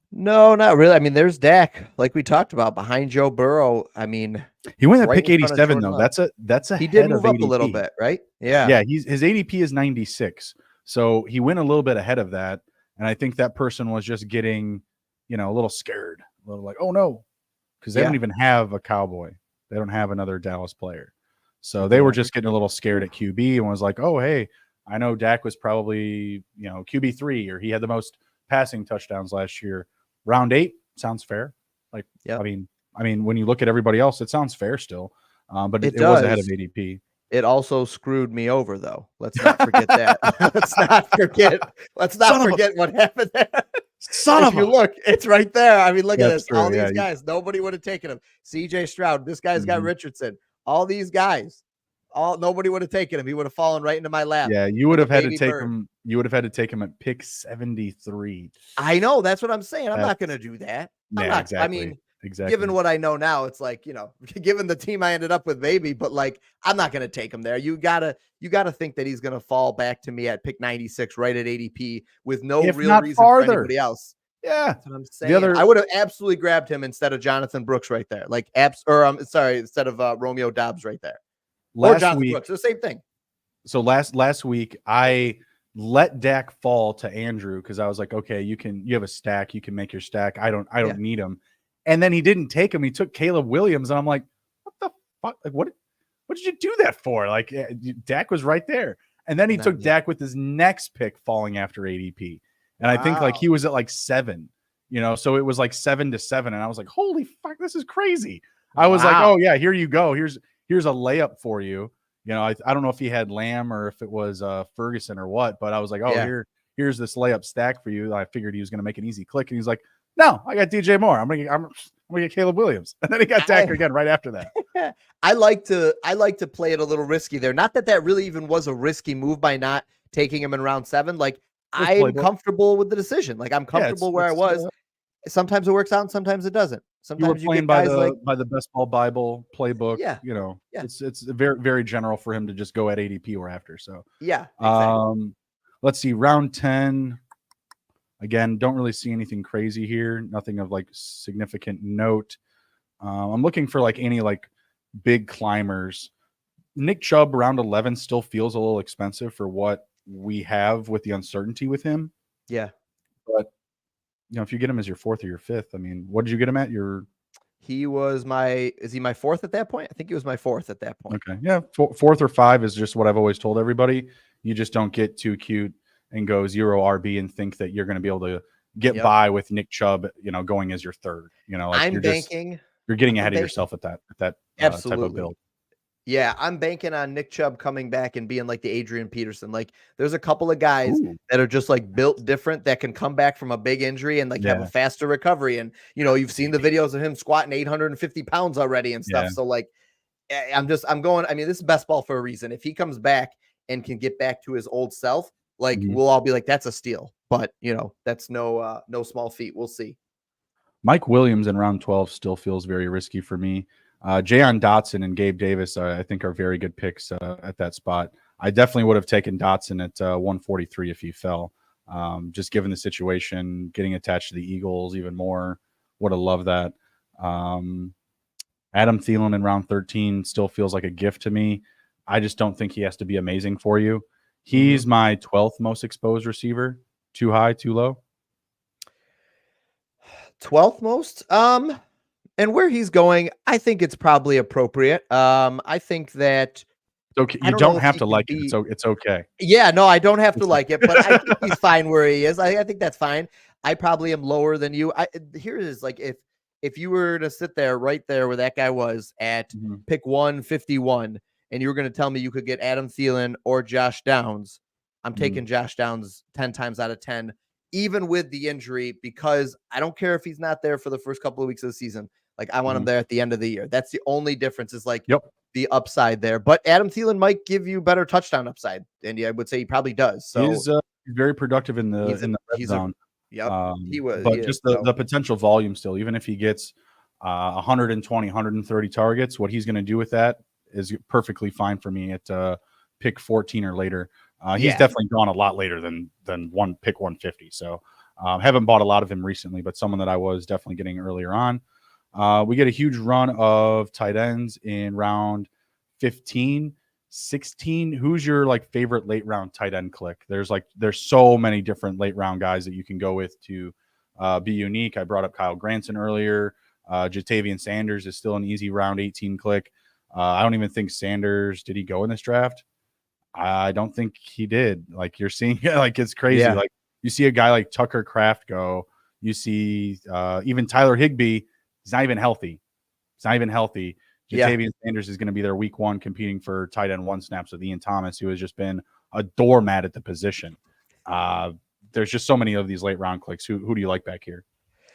No, not really. I mean, there's Dak, like we talked about, behind Joe Burrow. I mean, he went at pick 87 though. That's a he did move up a little bit, right? Yeah. His ADP is 96, so he went a little bit ahead of that, and I think that person was just getting, a little scared, a little like, oh no, because they don't even have a Cowboy, they don't have another Dallas player, so they were just getting a little scared at QB and was like, oh hey, I know Dak was probably QB3 or he had the most passing touchdowns last year. Round 8 sounds fair. Like, I mean, when you look at everybody else, it sounds fair still. But it was ahead of ADP. It also screwed me over, though. Let's not forget that. Let's not forget what happened there. If you look, it's right there. I mean, look at this. True. All these guys, nobody would have taken him. CJ Stroud, this guy's got Richardson. All these guys, nobody would have taken him. He would have fallen right into my lap. Yeah, you would have had to take him. You would have had to take him at pick 73. I know. That's what I'm saying. I'm not going to do that. Exactly. I mean, given what I know now, it's like, given the team I ended up with, maybe, but like, I'm not going to take him there. You gotta think that he's going to fall back to me at pick 96, right at ADP, with no real reason for anybody else. Yeah, that's what I'm saying. I would have absolutely grabbed him instead of Jonathan Brooks right there. Like, instead of Romeo Doubs right there. Or Jonathan Brooks, the same thing. So last week, I let Dak fall to Andrew because I was like, okay, you have a stack, you can make your stack. I don't need him. And then he didn't take him. He took Caleb Williams, and I'm like, what the fuck? Like, what did you do that for? Like, Dak was right there. And then he took Dak with his next pick falling after ADP. And I think like he was at like 7, so it was like 7 to 7. And I was like, holy fuck, this is crazy. I was like, oh yeah, here you go. Here's a layup for you. I don't know if he had Lamb or if it was Ferguson or what, but I was like, here's this layup stack for you. I figured he was going to make an easy click, and he's like, no, I got DJ Moore. I'm gonna get Caleb Williams, and then he got Dak again right after that. I like to play it a little risky there. Not that really even was a risky move by not taking him in round 7. Like, I'm comfortable with the decision. Like, I'm comfortable where I was. Sometimes it works out, and sometimes it doesn't. Sometimes you were playing by the Best Ball Bible playbook. It's very, very general for him to just go at ADP or after. So exactly. Let's see, round 10. Again, don't really see anything crazy here. Nothing of like significant note. I'm looking for like any like big climbers. Nick Chubb round 11 still feels a little expensive for what we have with the uncertainty with him. Yeah, but if you get him as your 4th or your 5th, I mean, what did you get him at? He was is he my 4th at that point? I think he was my 4th at that point. Okay. Yeah. 4th or 5 is just what I've always told everybody. You just don't get too cute and go 0 RB and think that you're going to be able to get by with Nick Chubb, going as your 3rd, like you're getting ahead of yourself at that type of build. Yeah, I'm banking on Nick Chubb coming back and being like the Adrian Peterson. Like, there's a couple of guys that are just like built different that can come back from a big injury and like have a faster recovery. And, you've seen the videos of him squatting 850 pounds already and stuff. Yeah. So like, I mean, this is best ball for a reason. If he comes back and can get back to his old self, like we'll all be like, that's a steal. But, that's no small feat. We'll see. Mike Williams in round 12 still feels very risky for me. Jayon Dotson and Gabe Davis, I think, are very good picks at that spot. I definitely would have taken Dotson at 143 if he fell. Just given the situation, getting attached to the Eagles even more, would have loved that. Adam Thielen in round 13 still feels like a gift to me. I just don't think he has to be amazing for you. He's my 12th most exposed receiver. Too high, too low? 12th most? And where he's going, I think it's probably appropriate. I think that okay. I You don't know don't if have he to could like it. be. It's okay. Yeah, no, I don't have to like it, but I think he's fine where he is. I think that's fine. I probably am lower than you. Here it is, like if you were to sit there right there where that guy was at pick 151, and you were going to tell me you could get Adam Thielen or Josh Downs, I'm taking Josh Downs 10 times out of 10, even with the injury, because I don't care if he's not there for the first couple of weeks of the season. Like, I want him there at the end of the year. That's the only difference, is like the upside there. But Adam Thielen might give you better touchdown upside, and I would say he probably does. So he's very productive in the red zone. He was, but just the potential volume still, even if he gets 120, 130 targets, what he's going to do with that is perfectly fine for me at pick 14 or later. He's definitely gone a lot later than pick 150. So haven't bought a lot of him recently, but someone that I was definitely getting earlier on. We get a huge run of tight ends in round 15, 16. Who's your like favorite late round tight end click? There's so many different late round guys that you can go with to be unique. I brought up Kyle Granson earlier. Jatavian Sanders is still an easy round 18 click. I don't even think Sanders, did he go in this draft? I don't think he did. Like, you're seeing, like, it's crazy. Yeah. Like, you see a guy like Tucker Kraft go. You see even Tyler Higbee. He's not even healthy. Jatavian Sanders is going to be there week 1 competing for tight end 1 snaps with Ian Thomas, who has just been a doormat at the position. There's just so many of these late round clicks. Who do you like back here?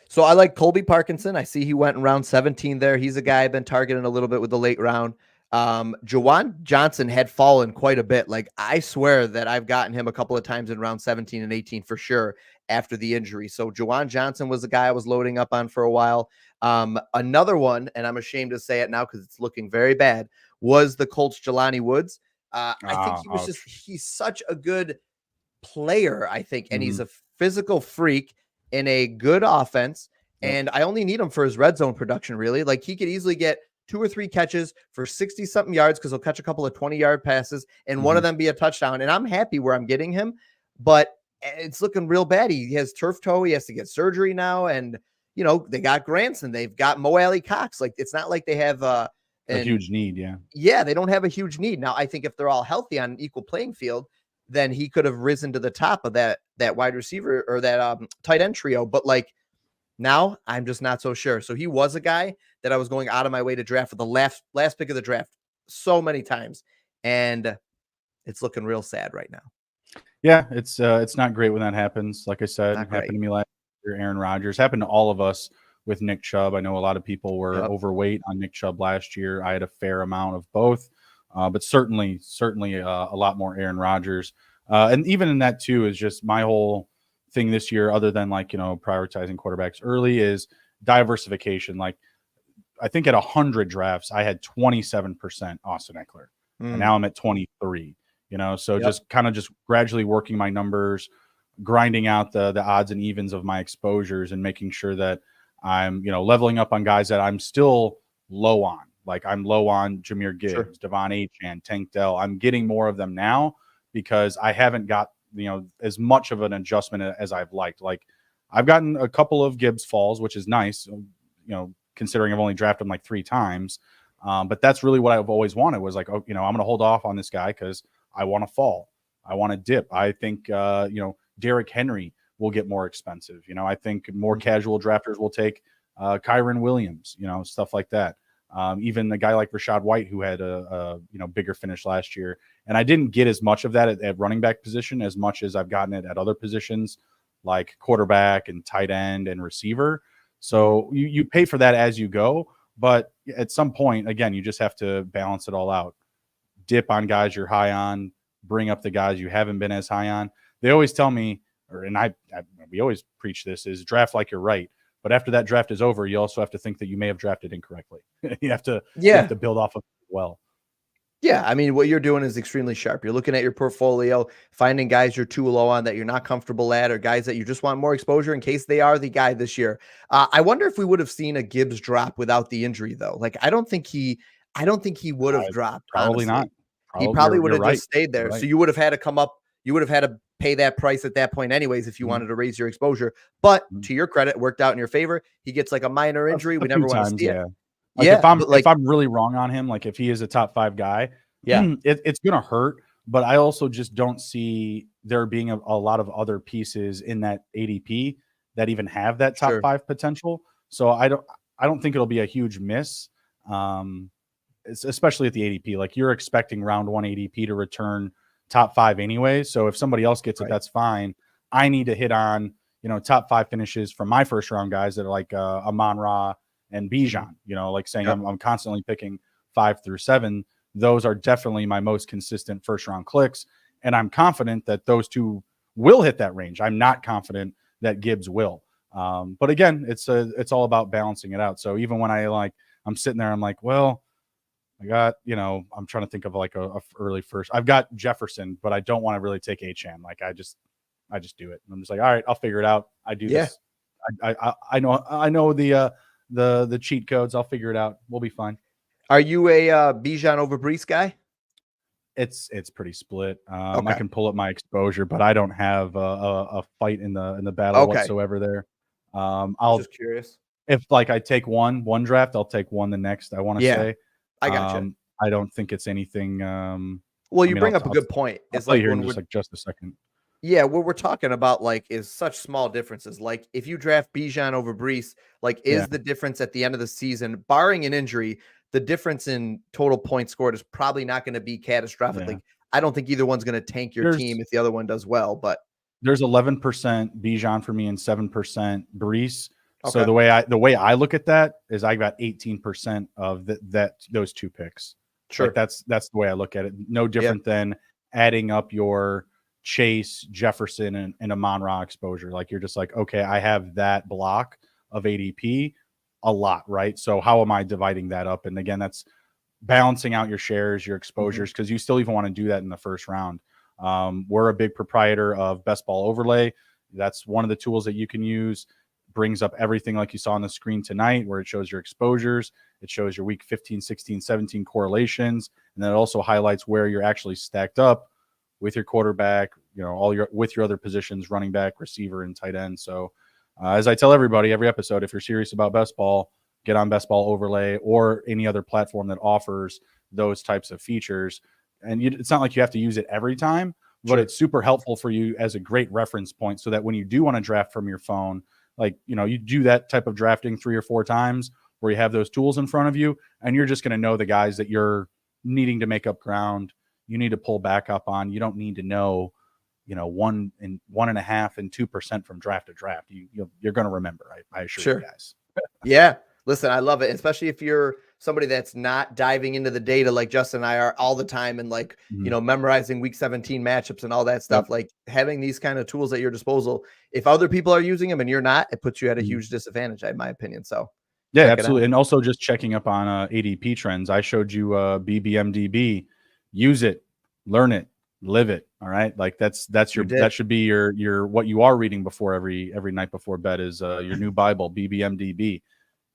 So I like Colby Parkinson. I see he went in round 17 there. He's a guy I've been targeting a little bit with the late round. Juwan Johnson had fallen quite a bit. Like, I swear that I've gotten him a couple of times in round 17 and 18 for sure after the injury. So Juwan Johnson was the guy I was loading up on for a while. Another one, and I'm ashamed to say it now because it's looking very bad, was the Colts Jelani Woods. I think he's such a good player, I think, and he's a physical freak in a good offense. And I only need him for his red zone production, really. Like, he could easily get 2 or 3 catches for 60 something yards, because he'll catch a couple of 20-yard passes and one of them be a touchdown. And I'm happy where I'm getting him, but it's looking real bad. He has turf toe. He has to get surgery now. And, you know, they got Granson, they've got Mo Alley Cox. Like, it's not like they have a huge need. They don't have a huge need. Now, I think if they're all healthy on an equal playing field, then he could have risen to the top of that wide receiver or that tight end trio. But like, now I'm just not so sure. So he was a guy that I was going out of my way to draft for the last pick of the draft so many times. And it's looking real sad right now. Yeah, it's not great when that happens. Like I said, it happened to me last year. Aaron Rodgers, happened to all of us with Nick Chubb. I know a lot of people were overweight on Nick Chubb last year. I had a fair amount of both, but certainly a lot more Aaron Rodgers. And even in that too is just my whole thing this year, other than like, you know, prioritizing quarterbacks early, is diversification. Like, I think at 100 drafts, I had 27% Austin Eckler, and now I'm at 23. You know, so just gradually working my numbers, grinding out the odds and evens of my exposures, and making sure that I'm, you know, leveling up on guys that I'm still low on. Like, I'm low on Jahmyr Gibbs, Devon Achane, Tank Dell. I'm getting more of them now because I haven't got, you know, as much of an adjustment as I've liked. Like, I've gotten a couple of Gibbs falls, which is nice, you know, considering I've only drafted him like 3 times. But that's really what I've always wanted, was like, oh, you know, I'm going to hold off on this guy because I want to fall. I want to dip. I think, you know, Derrick Henry will get more expensive. You know, I think more casual drafters will take Kyron Williams, you know, stuff like that. Even a guy like Rachaad White, who had a you know, bigger finish last year. And I didn't get as much of that at running back position as much as I've gotten it at other positions like quarterback and tight end and receiver. So you pay for that as you go. But at some point, again, you just have to balance it all out. Dip on guys you're high on, bring up the guys you haven't been as high on. They always tell me, we always preach this, is draft like you're right. But after that draft is over, you also have to think that you may have drafted incorrectly. you have to build off of it well. Yeah, I mean, what you're doing is extremely sharp. You're looking at your portfolio, finding guys you're too low on that you're not comfortable at, or guys that you just want more exposure in case they are the guy this year. I wonder if we would have seen a Gibbs drop without the injury, though. Like, I don't think he would have dropped. Probably honestly. not. He probably would have just stayed there. So you would have had to come up. You would have had to pay that price at that point anyways if you wanted to raise your exposure. But to your credit, it worked out in your favor. He gets like a minor injury. We never want to see it. Like, if I'm really wrong on him, like if he is a top 5 guy, Yeah, it's going to hurt. But I also just don't see there being a lot of other pieces in that ADP that even have that top sure. 5 potential. So I don't think it'll be a huge miss. Especially at the ADP. Like, you're expecting round 1 ADP to return top 5 anyway. So if somebody else gets it, that's fine. I need to hit on, top 5 finishes from my first round guys that are like Amon-Ra and Bijan, like saying I'm constantly picking 5 through 7. Those are definitely my most consistent first round clicks. And I'm confident that those two will hit that range. I'm not confident that Gibbs will. But again, it's all about balancing it out. So even when I'm sitting there, I'm like, well, I got, I'm trying to think of like a early first. I've got Jefferson, but I don't want to really take Achane. Like, I just do it. I'm just like, all right, I'll figure it out. I do this. I know the cheat codes. I'll figure it out. We'll be fine. Are you a Bijan over Breece guy? It's pretty split. I can pull up my exposure, but I don't have a fight in the battle whatsoever there. I'll just curious. If I take one draft, I'll take one the next. I want to say. I got you. I don't think it's anything. Well, you bring up a good point. It's like here in just a second. Yeah, what we're talking about is such small differences. Like, if you draft Bijan over Breece, is the difference at the end of the season, barring an injury, the difference in total points scored is probably not going to be catastrophic. Like, I don't think either one's going to tank your team if the other one does well. But there's 11% Bijan for me and 7% Breece. So the way I look at that is I got 18% of those two picks. Sure, that's the way I look at it. No different than adding up your Chase, Jefferson, and Amon-Ra exposure. Like, you're just like, okay, I have that block of ADP a lot, right? So how am I dividing that up? And again, that's balancing out your shares, your exposures, because you still even want to do that in the first round. We're a big proprietor of Best Ball Overlay. That's one of the tools that you can use. Brings up everything like you saw on the screen tonight, where it shows your exposures, it shows your week 15, 16, 17 correlations, and then it also highlights where you're actually stacked up with your quarterback, with your other positions, running back, receiver, and tight end. So as I tell everybody every episode, if you're serious about best ball, get on Best Ball Overlay or any other platform that offers those types of features. And it's not like you have to use it every time, but it's super helpful for you as a great reference point, so that when you do want to draft from your phone, you do that type of drafting 3 or 4 times where you have those tools in front of you, and you're just going to know the guys that you're needing to make up ground, you need to pull back up on. You don't need to know, 1.5% and 2% from draft to draft. You're going to remember. I assure you guys. Yeah. Listen, I love it, especially if you're somebody that's not diving into the data like Justin and I are all the time, and memorizing week 17 matchups and all that stuff. Like, having these kind of tools at your disposal, if other people are using them and you're not, it puts you at a huge disadvantage, in my opinion. So yeah, absolutely. And also just checking up on ADP trends. I showed you BBMDB. Use it, learn it, live it. All right. Like, that should be your what you are reading before every night before bed is your new Bible, BBMDB.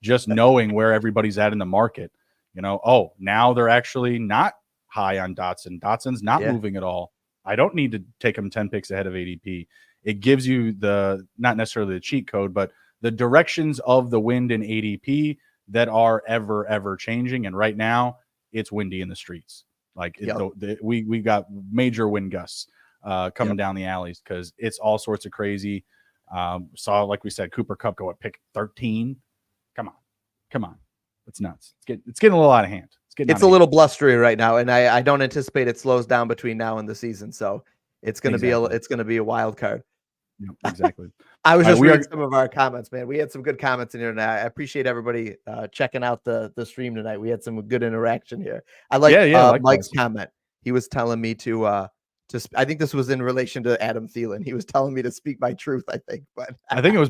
Just knowing where everybody's at in the market, now they're actually not high on Dotson. Dotson's not moving at all. I don't need to take him 10 picks ahead of ADP. It gives you not necessarily the cheat code, but the directions of the wind in ADP that are ever changing. And right now it's windy in the streets. Like, we got major wind gusts coming down the alleys because it's all sorts of crazy. Saw, like we said, Cooper Kupp go at pick 13. Come on. It's nuts. It's getting a little out of hand. It's a little blustery right now, and I don't anticipate it slows down between now and the season. So it's going to be a wild card. Yep, exactly. I was just reading some of our comments, man. We had some good comments in here, and I appreciate everybody checking out the stream tonight. We had some good interaction here. I like Mike's comment. He was telling me to I think this was in relation to Adam Thielen. He was telling me to speak my truth, I think, but I think it was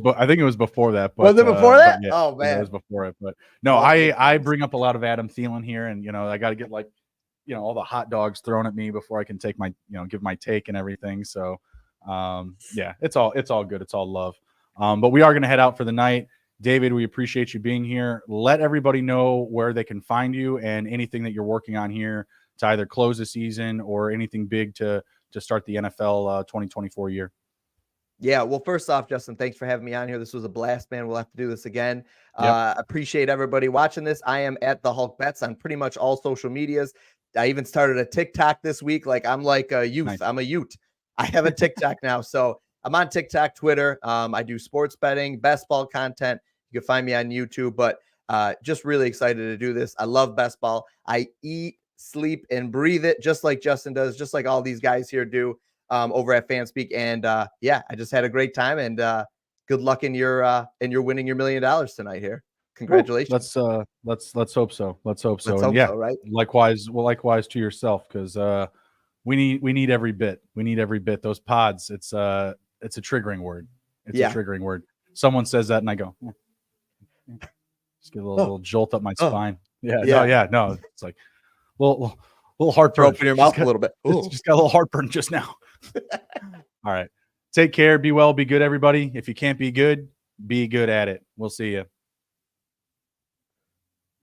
before that. But, was it before that? Yeah, oh man, it was before it. But no, I bring up a lot of Adam Thielen here, and I got to get all the hot dogs thrown at me before I can take my give my take and everything. So it's all good. It's all love. But we are going to head out for the night. David, we appreciate you being here. Let everybody know where they can find you and anything that you're working on here to either close the season or anything big to start the NFL 2024 year. Yeah, well, first off, Justin, thanks for having me on here. This was a blast, man. We'll have to do this again. Appreciate everybody watching this. I am at the Hulk Bets on pretty much all social medias. I even started a TikTok this week. Like I'm like a youth. Nice. I'm a Ute. I have a TikTok now. So I'm on TikTok, Twitter. I do sports betting, best ball content. You can find me on YouTube, but just really excited to do this. I love best ball. I eat, sleep, and breathe it just like Justin does, just like all these guys here do over at Fanspeak. And yeah, I just had a great time, and good luck in your winning your $1 million tonight here. Congratulations. Let's hope so. Let's hope so. Let's and hope yeah, so, right? Likewise to yourself, because we need every bit. We need every bit. Those pods, it's a triggering word. It's a triggering word. Someone says that and I go, just get a little jolt up my spine. Yeah. No, it's like little heartburn. Open your mouth a little bit. It's just got a little heartburn just now. All right. Take care. Be well. Be good, everybody. If you can't be good at it. We'll see you.